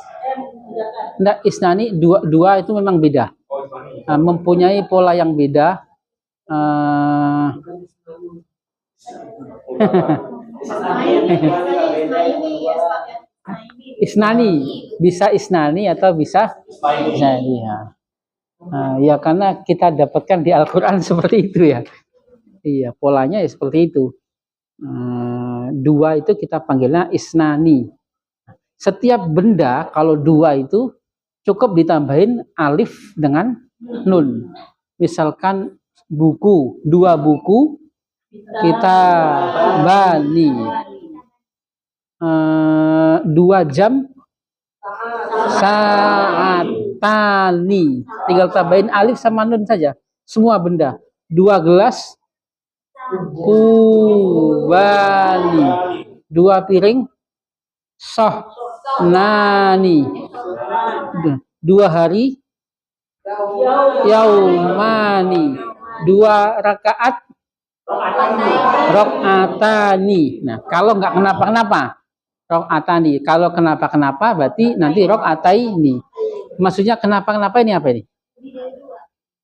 Nggak, isnani dua itu memang beda. Oh, Ismani. Mempunyai pola yang beda. Isnani bisa isnani atau bisa isnani ya. Ya karena kita dapatkan di Al-Quran seperti itu ya. Iya, polanya ya seperti itu. Dua itu kita panggilnya isnani. Setiap benda kalau dua itu cukup ditambahin alif dengan nun. Misalkan buku, dua buku kita bani. 2 jam saatani. Tinggal tambahin alif sama nun saja. Semua benda. 2 gelas kubani. 2 piring sohnani. 2 hari yaumani. 2 rakaat rokatani. Nah, kalau nggak kenapa-kenapa rokatani. Kalau kenapa-kenapa berarti nanti rokataini. Maksudnya kenapa-kenapa ini apa ini?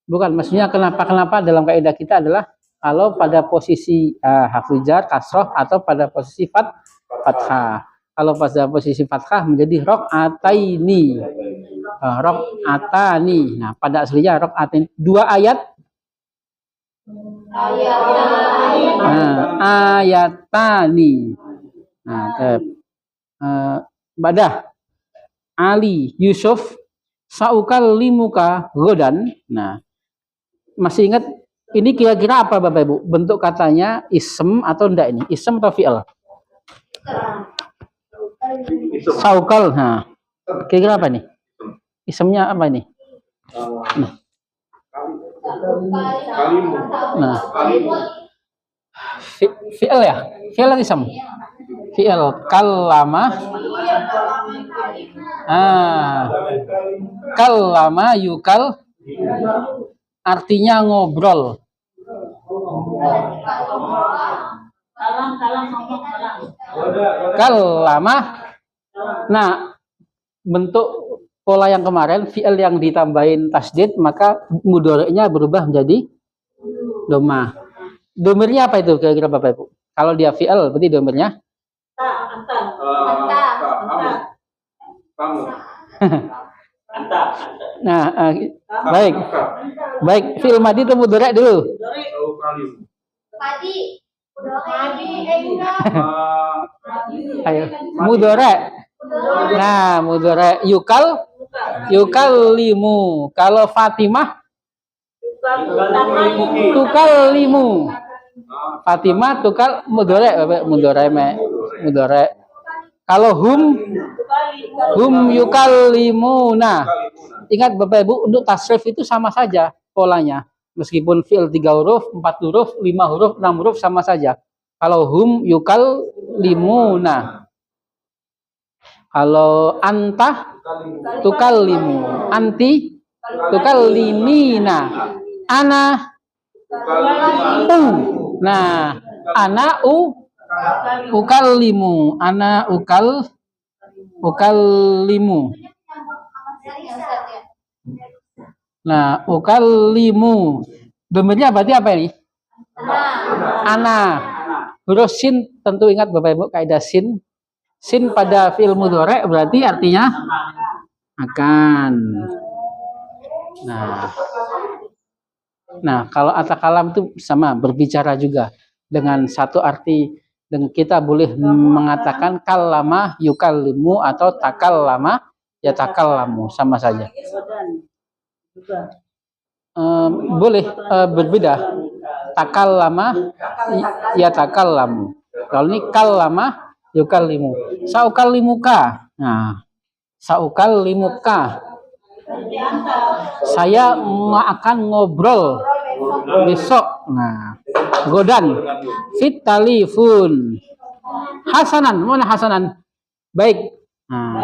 Bukan, maksudnya kenapa-kenapa dalam kaidah kita adalah kalau pada posisi harfu jar, kasroh, atau pada posisi fathah. Kalau pada posisi fathah menjadi rokataini. Rokatani. Nah, pada aslinya rokatani. 2 ayat. Ayatani. Nah, Badah Ali Yusuf saukal limuka godan. Nah, masih ingat ini kira-kira apa Bapak Ibu? Bentuk katanya ism atau enggak ini? Ism atau fi'il? Saukal. Nah, kira-kira apa nih? Ismnya apa ini? Nah, fi'il ya? Fi'il atau ism? Fi'il. Kallama. Kallama yukal. Artinya ngobrol. Kallama. Nah, bentuk pola yang kemarin fi'il yang ditambahin tasdid, maka mudhari'nya berubah menjadi dhamma. Domirnya apa itu kira-kira Bapak Ibu? Kalau dia fi'il berarti domirnya nah, baik. Baik, fi'il madhi itu mudhari' dulu. Ayo, mudhari'. Nah, mudhari' yukallimu. Kalau Fatimah tukallimu. Fatimah tukal mudhari', mudhari'. Kalau hum yukallimuna. Ingat Bapak Ibu, untuk tasrif itu sama saja polanya. Meskipun fi'il 3 huruf, 4 huruf, 5 huruf, 6 huruf sama saja. Kalau hum yukallimuna. Kalau anta tukallimu. Anti tukallimina. Ana Nah, ana ukallimu. Ana ukallimu. Nah, ukallimu. Domirnya berarti apa ini? Ana. Huruf sin, tentu ingat Bapak Ibu kaidah sin. Sin pada fi'il mudhari' berarti artinya akan. Nah, kalau atakalam itu sama, berbicara juga dengan satu arti. Dan kita boleh mengatakan kallama yukallimu atau takallama yatakallamu, sama saja. Boleh berbeda. Takallama yatakallamu. Kalau ini kallama yukallimu. Saukallimuka. Nah, saukallimuka. Saya akan ngobrol besok. Nah, godan fit talifun. Hasanan, mana hasanan? Baik. Nah,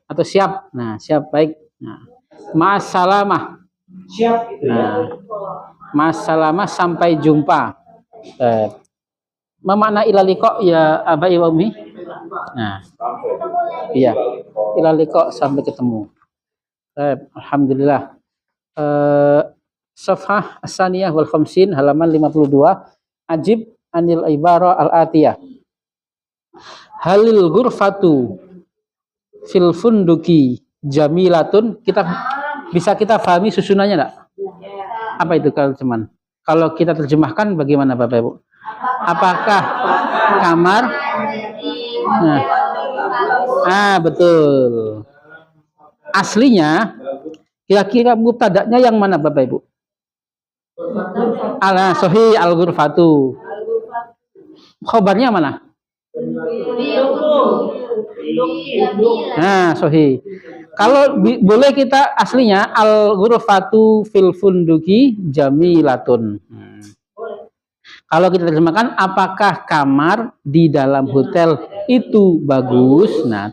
atau siap. Nah, siap baik. Nah, ma'assalamah. Siap gitu ya. Nah, masalamah sampai jumpa. Memakna ila liqa ya abai wa ummi. Nah, iya. Ila liqa sampai ketemu. Alhamdulillah. Safhah as-saniyah wal khamsin halaman 52. Ajib anil ibara al-atiyah. Halil ghurfatu fil funduki jamilatun. Bisa kita pahami susunannya enggak? Apa itu cuman? Kalau kita terjemahkan bagaimana Bapak Ibu? Apakah kamar? Betul. Aslinya kira-kira mubtada'nya yang mana Bapak Ibu? Sahih al-ghurfatu. Khobarnya mana? Sahih. Kalau boleh kita aslinya al-ghurfatu fil funduki jamilatun. Kalau kita terjemahkan apakah kamar di dalam hotel itu bagus? Nah,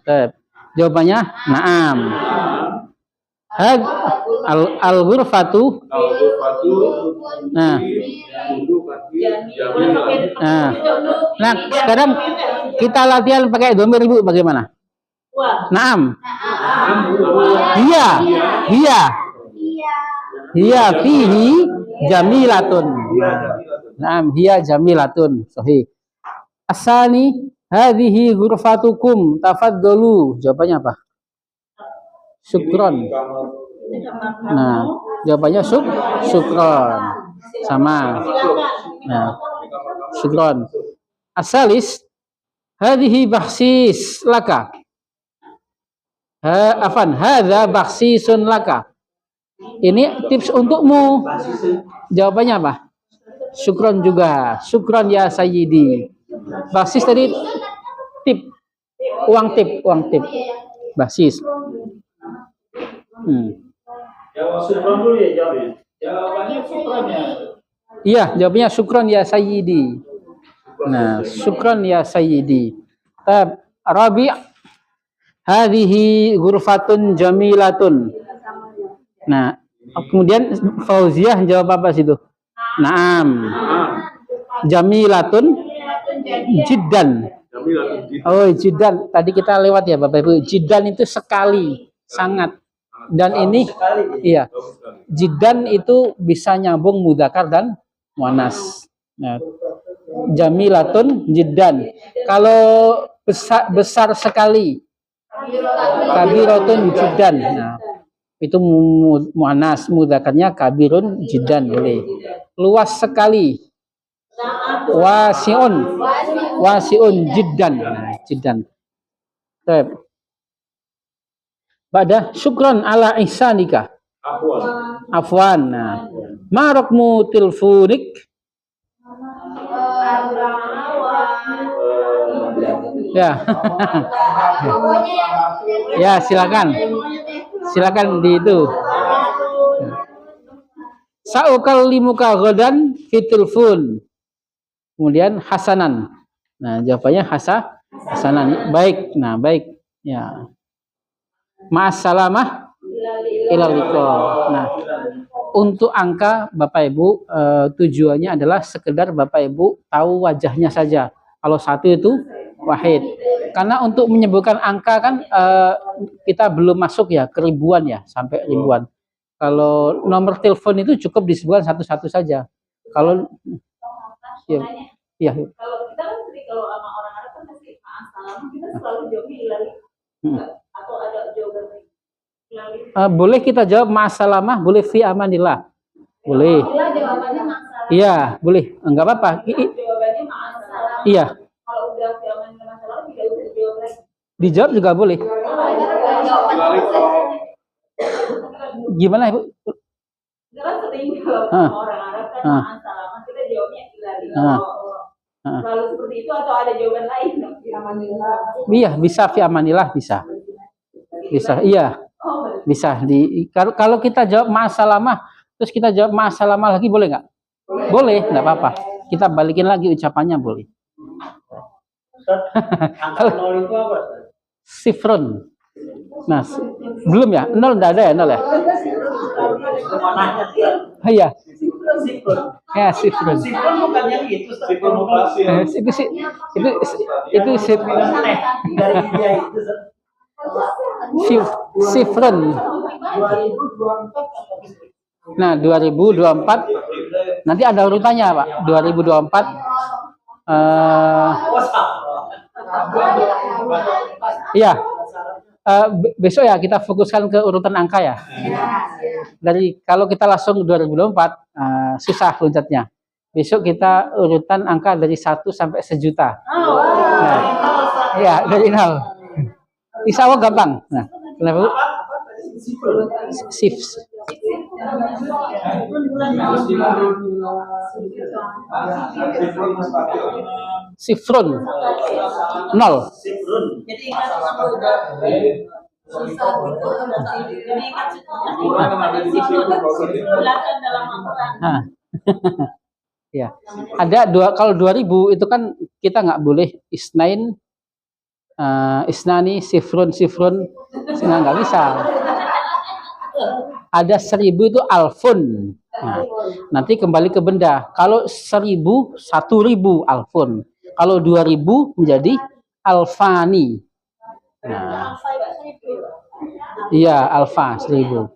jawabannya na'am. Al-ghurfatu. Nah, sekarang kita latihan pakai dhamir Ibu bagaimana? Naam. Hiya fihi jamilatun. Naam, hiya jamilatun. Sahih. Asani hadhihi ghurfatukum tafaddalu. Jawabannya apa? Syukron. Nah, jawabannya syukron. Sama. Nah, syukron. Asalis hadhihi bakhsis laka. Hadza bakhsisun laka. Ini tips untukmu. Jawabannya apa? Syukron juga. Syukron ya sayyidi. Bakhsis tadi tip. Uang tip. Bakhsis. Syukron dulu ya jawabnya. Jawabannya syukronnya. Iya, jawabnya syukron ya sayyidi. Nah, syukron ya sayyidi. Rabi' hadhihi ghurfatun jamilatun. Nah, kemudian Fauziah jawab apa situ? Naam. Jamilatun jiddan. Oh, jiddan. Tadi kita lewat ya Bapak Ibu. Jiddan itu sekali, sangat. Dan ini iya. Jiddan itu bisa nyambung mudzakkar dan muannas. Nah, jamilatun jiddan. Kalau besar sekali, kabiratun jiddan. Nah, itu muannas, mudzakarnya kabirun jiddan boleh. Luas sekali, wasiun jiddan. Nah, jiddan. Baik. Pada syukron ala ihsanika. Afwan. Nah, marokmu tilfunik. Ya. Ya, silakan di itu. Sa'ukallimuka ghadan fitilfun. Kemudian hasanan. Nah, jawabannya hasanan. Baik. Nah, baik. Ya. Ma'assalamah ilal liqa. Nah, untuk angka Bapak Ibu tujuannya adalah sekedar Bapak Ibu tahu wajahnya saja. Kalau satu itu wahid. Karena untuk menyebutkan angka kan kita belum masuk ya ke ribuan ya, sampai ribuan. Kalau nomor telepon itu cukup disebutkan satu-satu saja. Kalau iya. Kalau kita kan kalau sama orang Arab kan pasti ma'assalam, kita selalu jawabnya ilali. Atau ada jawaban lain? Boleh kita jawab ma'assalamah, boleh fi amanillah. Boleh. Iya, boleh. Enggak apa-apa. Jawabannya ma'assalam. Iya. Kalau udah fi amanillah masalah tidak usah dijawab lagi. Dijawab juga boleh. Gimana Ibu? Kita kan sering kalau orang Arab kan ma'assalam, kita jawabnya ilali. Lalu seperti itu atau ada jawaban lain? Fi amanillah. Iya, bisa fi amanillah bisa. Bisa, iya. Bisa kalau kita jawab ma'assalamah terus kita jawab ma'assalamah lagi boleh nggak? Boleh, nggak apa-apa. Kita balikin lagi ucapannya boleh. Angka 0 itu apa? Sifrun. Nah, belum ya? 0 enggak ada ya? 0 ya? Oh iya. Ya, sifrun. Sifrun bukan yang itu. Sifrun mutasi. Itu Dari India itu. sifrun. 2024. Nah, 2024 nanti ada urutannya, Pak. 2024 iya. Besok ya kita fokuskan ke urutan angka ya. Dari kalau kita langsung 2024 susah loncatnya. Besok kita urutan angka dari 1 sampai sejuta. Nah, ya dari 0. Insya Allah gampang. Nah, kenapa Bu? Sifrun 0. Jadi Nah. Ya. Ada kalau 2000 itu kan kita nggak boleh isnain isnani sifrun nggak bisa. Ada 1000 itu alfun. Nah, nanti kembali ke benda. Kalau 1000 alfun. Kalau 2000 menjadi alfani. Nah, iya alfa 1000.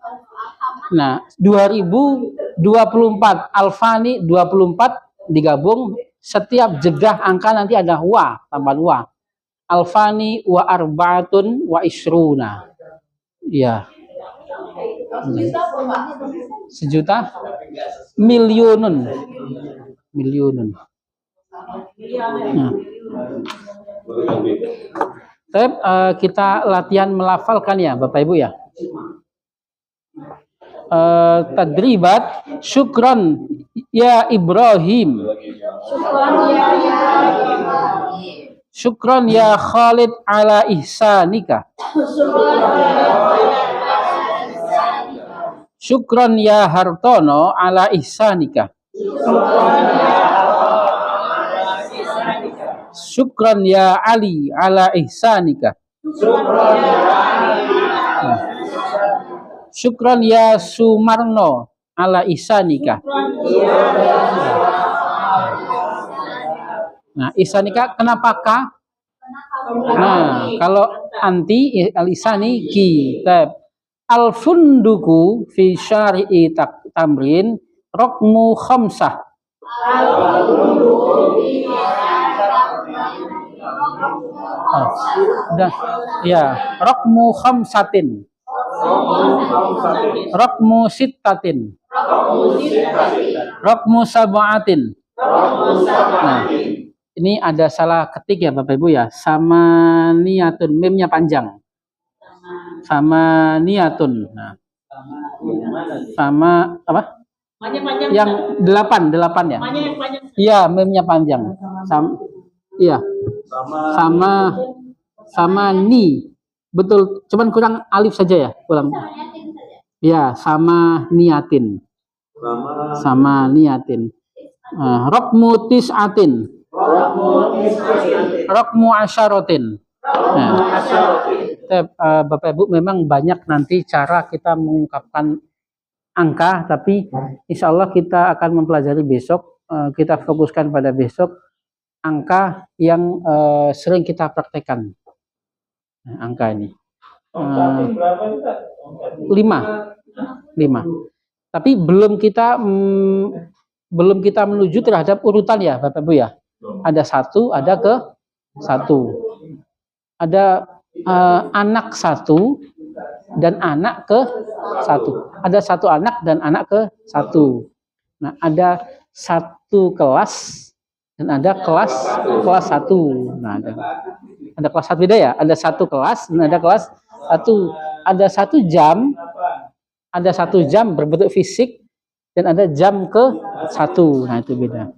Nah, 2024 alfani 24 digabung setiap jeda angka nanti ada wa, tambahan wa. Alfani wa arbaatun wa isruna. Iya. Sejuta? Miliunun. Nah. Kita latihan melafalkan ya Bapak Ibu ya. Tadribat syukran ya Ibrahim. Syukran ya Khalid ala ihsanika. Syukran ya Hartono ala ihsanika. Syukran ya Ali ala ihsanika. Syukran ya Sumarno ala ihsanika. Nah, ihsanika kenapa ka? Nah, kalau anti al-ihsani ki. Al-funduku fi syari'i tamrin rokmu khamsah. Ya, rokmu khamsatin. Rokmu sittatin. Rokmu sab'atin. Nah, ini ada salah ketik ya Bapak Ibu ya. Sama niatun, memnya panjang. Sama niatun. Nah. Sama apa? Yang 8 ya. Iya, memnya panjang. Iya. Sama ni. Betul, cuman kurang alif saja ya, kurang. Ya, sama niatin. Sama niatin. Rokmu tis'atin. Rokmu asyaratin. Nah, Bapak Ibu memang banyak nanti cara kita mengungkapkan angka, tapi insya Allah kita akan mempelajari besok. Kita fokuskan pada besok angka yang sering kita praktekkan. Nah, angka ini 5. Tapi belum kita menuju terhadap urutan ya Bapak Ibu ya. Ada 1, ada ke 1. Ada anak 1 dan anak ke 1. Ada 1 anak dan anak ke 1. Nah, ada 1 kelas dan ada kelas 1. Nah, ada kelas 1 beda ya. Ada 1 kelas dan ada kelas 1. Ada 1 jam. Ada 1 jam berbentuk fisik dan ada jam ke 1. Nah, itu beda.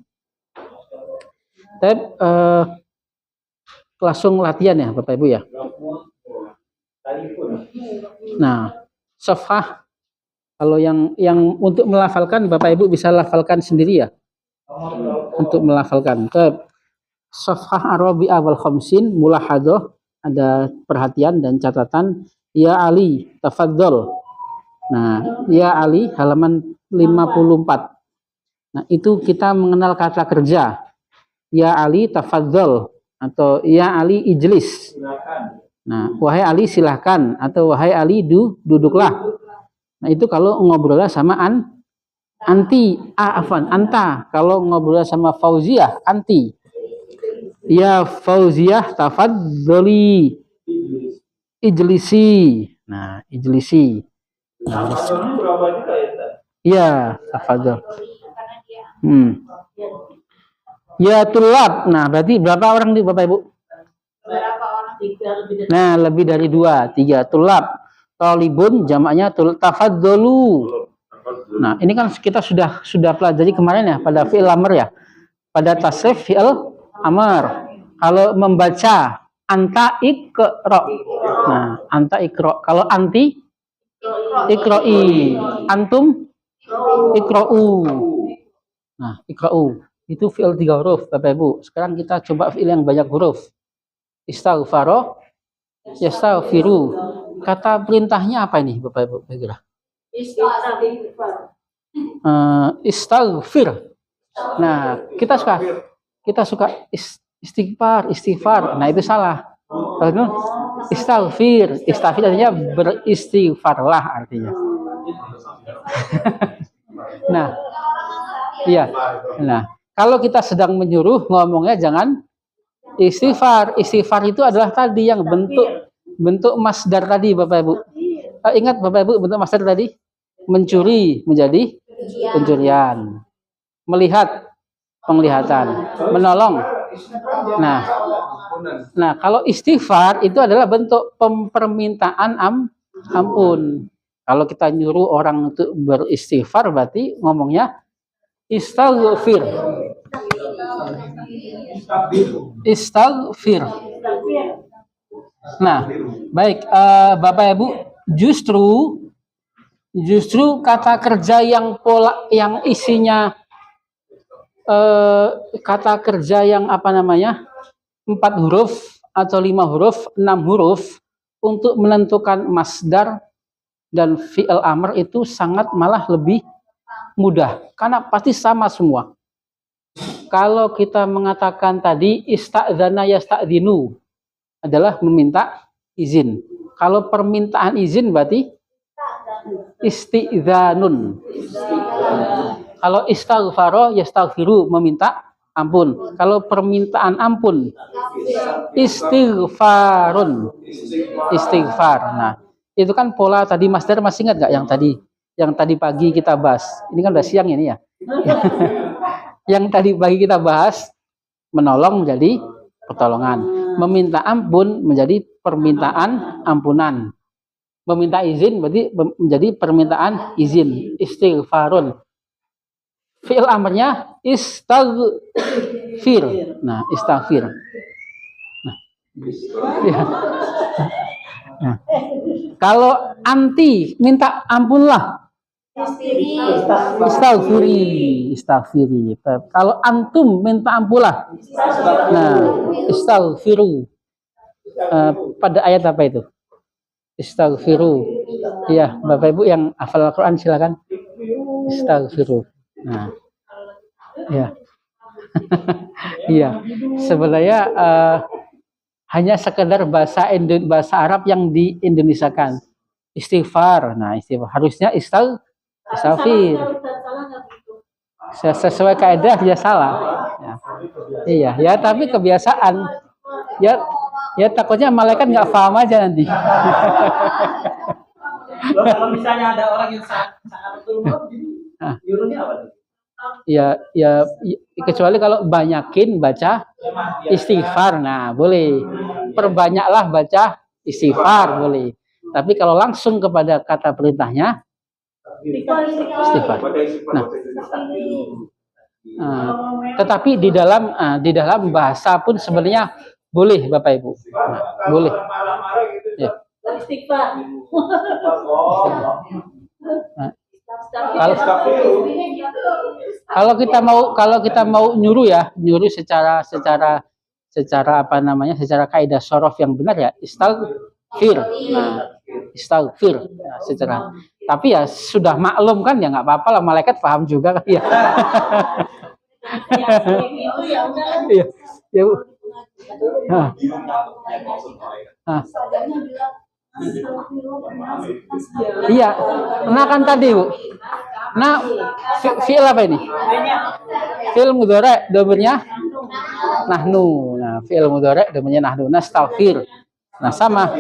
Langsung latihan ya Bapak Ibu ya. Nah, safhah kalau yang untuk melafalkan Bapak Ibu bisa lafalkan sendiri ya. Untuk melafalkan. Safhah Arabi'ah wal khamsin mulahadoh, ada perhatian dan catatan. Ya Ali, tafadhol. Nah, ya Ali halaman 54. Nah, itu kita mengenal kata kerja. Ya Ali tafadzol atau ya Ali ijlis. Nah, wahai Ali silahkan atau wahai Ali duduklah. Nah, itu kalau ngobrolnya sama anta. Kalau ngobrolnya sama Fauziah, anti. Ya Fauziah tafadzoli ijlisi. Nah, ijlisi. Nah, berapa juga ya? iya, tafadzol. Ya tulab. Nah, berarti berapa orang nih Bapak Ibu? Berapa orang? 3 lebih dari. Nah, lebih dari 2, 3. Tulab. Talibun jamaknya tafadzolu. Nah, ini kan kita sudah pelajari kemarin ya pada fi'il amr ya. Pada tasrif fi'il amr. Kalau membaca anta ikra. Nah, anta ikra. Kalau anti ikroi. Antum ikra'u. Nah, ikra'u. Itu fi'il 3 huruf, Bapak Ibu. Sekarang kita coba fi'il yang banyak huruf. Istaghfaro, yastaghfiru. Kata perintahnya apa ini, Bapak Ibu? Kira-kira? Istaghfir. Nah, kita suka istighfar. Nah, itu salah. Kalau istaghfir artinya beristighfarlah artinya. Nah, iya. Nah, kalau kita sedang menyuruh ngomongnya jangan istighfar. Istighfar itu adalah tadi yang bentuk masdar tadi, Bapak Ibu. Ingat Bapak Ibu bentuk masdar tadi? Mencuri menjadi pencurian. Melihat penglihatan, menolong. Nah, kalau istighfar itu adalah bentuk permintaan ampun. Kalau kita nyuruh orang untuk beristighfar berarti ngomongnya istaghfir. Istaghfir. Nah, baik Bapak Ibu, justru kata kerja yang isinya kata kerja yang 4 huruf atau 5 huruf, 6 huruf untuk menentukan masdar dan fi'il amr itu malah lebih mudah karena pasti sama semua. Kalau kita mengatakan tadi ista'dzana yasta'dzinu adalah meminta izin. Kalau permintaan izin berarti isti'dzanun. Kalau istaghfaro yastaghfiru meminta ampun. Kalau permintaan ampun istighfarun. Istighfar. Nah, itu kan pola tadi masdar masih ingat nggak yang tadi pagi kita bahas? Ini kan udah siang ini ya. Yang tadi pagi kita bahas menolong menjadi pertolongan, meminta ampun menjadi permintaan ampunan, meminta izin berarti menjadi permintaan izin, istighfarun. Fi'il amrnya istaghfir. Nah, istaghfir. Nah, ya. Nah, kalau anti minta ampunlah. Istaghfiri. Kalau antum minta ampunlah. Nah, istaghfiru. Pada ayat apa itu? Istaghfiru. Iya, Bapak Ibu yang hafal Al-Qur'an silakan. Istaghfiru. Nah, ya. Iya. Sebenarnya hanya sekedar bahasa Arab yang diindonesiakan. Istighfar. Nah, istighfar harusnya istighfir. Sesuai kaidah dia salah. Ya. Iya, ya tapi kebiasaan. Ya takutnya malaikat nggak paham aja nanti. Kalau misalnya ada orang yang sangat betul nyuruhnya apa tuh? Ya, kecuali kalau banyakin baca istighfar, nah boleh. Perbanyaklah baca istighfar, boleh. Tapi kalau langsung kepada kata perintahnya istighfar. Tetapi di dalam bahasa pun sebenarnya boleh, Bapak Ibu. Nah, boleh. Ya. Istighfar. Nah, kalau kita mau nyuruh secara secara kaidah shorof yang benar ya istaghfir. Nah, istaghfir secara. tapi ya sudah maklum kan, ya nggak apa-apa lah, malaikat paham juga kan ya. Iya, ya Bu. Iya, nah kan tadi Bu. Nah, fi'il apa ini? Fi'il mudhari' dhamirnya nahnu. Nah, fi'il mudhari' dhamirnya nahnu. Nastaghfir. Nah, sama.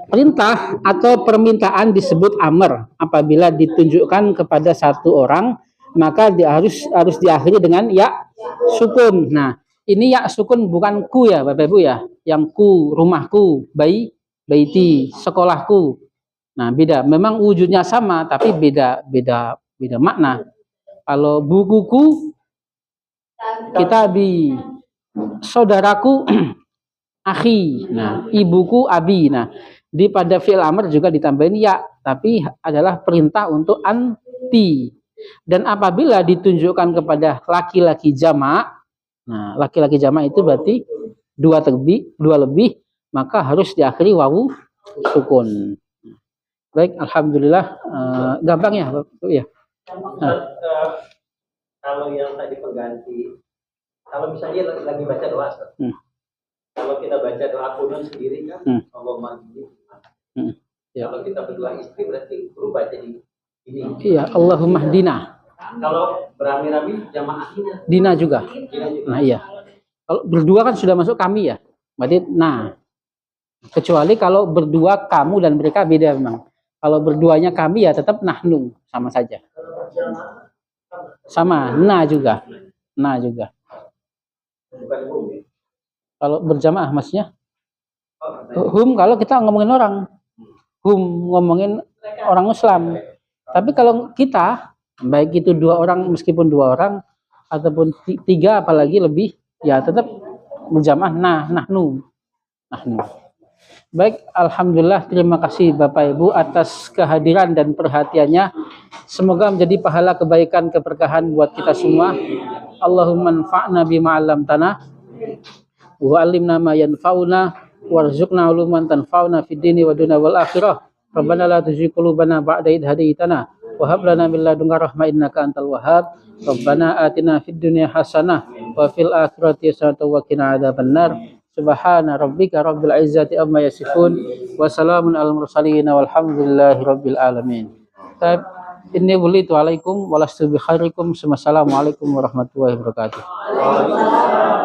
Perintah atau permintaan disebut amr apabila ditunjukkan kepada satu orang, maka dia harus diakhiri dengan ya sukun. Nah, ini ya sukun bukan ku ya Bapak Ibu ya. Yang ku, rumahku, baiti, sekolahku. Nah, beda. Memang wujudnya sama tapi beda makna. Kalau bukuku, kitabi, saudaraku akhi. Nah, ibuku abi. Nah, pada fi'il amr juga ditambahin ya, tapi adalah perintah untuk anti. Dan apabila ditunjukkan kepada laki-laki jamak, nah laki-laki jamak itu berarti dua lebih, maka harus diakhiri wawu sukun. Baik, alhamdulillah, gampang ya, ya. Kalau yang tadi pengganti, kalau misalnya lagi baca doa, kalau kita baca doa kunut sendiri kan, Allahumma ini. Ya. Kalau kita berdua istri berarti berubah jadi ini. Iya, Allahumma hdina. Kalau berami-rami jamaahnya Dina juga. Nah iya. Kalau berdua kan sudah masuk kami ya. Berarti nah. Kecuali kalau berdua kamu dan mereka beda memang. Kalau berduanya kami ya tetap nahnu, sama saja. Sama, nah juga. Nah juga. Kalau berjamaah maksudnya? Hum kalau kita ngomongin orang. Hum ngomongin orang Islam. Tapi kalau kita, baik itu dua orang, meskipun dua orang ataupun tiga apalagi lebih, ya tetap berjamaah nahnu. Baik, alhamdulillah, terima kasih Bapak Ibu atas kehadiran dan perhatiannya. Semoga menjadi pahala kebaikan keberkahan buat kita semua. Allahumma anfa'na bima 'allamtana wa 'allimna ma yanfa'una warzuqna 'uluman tanfa'una fid dini wa dunya wal akhirah. Rabbana la tuzigh qulubana ba'da idh hadaytana wa hab lana min ladunka rahmah innaka antal wahhab. Rabbana atina fid dunya hasanah wa fil akhirati hasanah wa qina adzabannar. Subhana rabbika rabbil izzati amma yasifun wa salamun alal mursalin walhamdulillahi rabbil alamin. Inni wulitu alaikum walastu bi khairikum. Wassalamualaikum warahmatullahi wabarakatuh.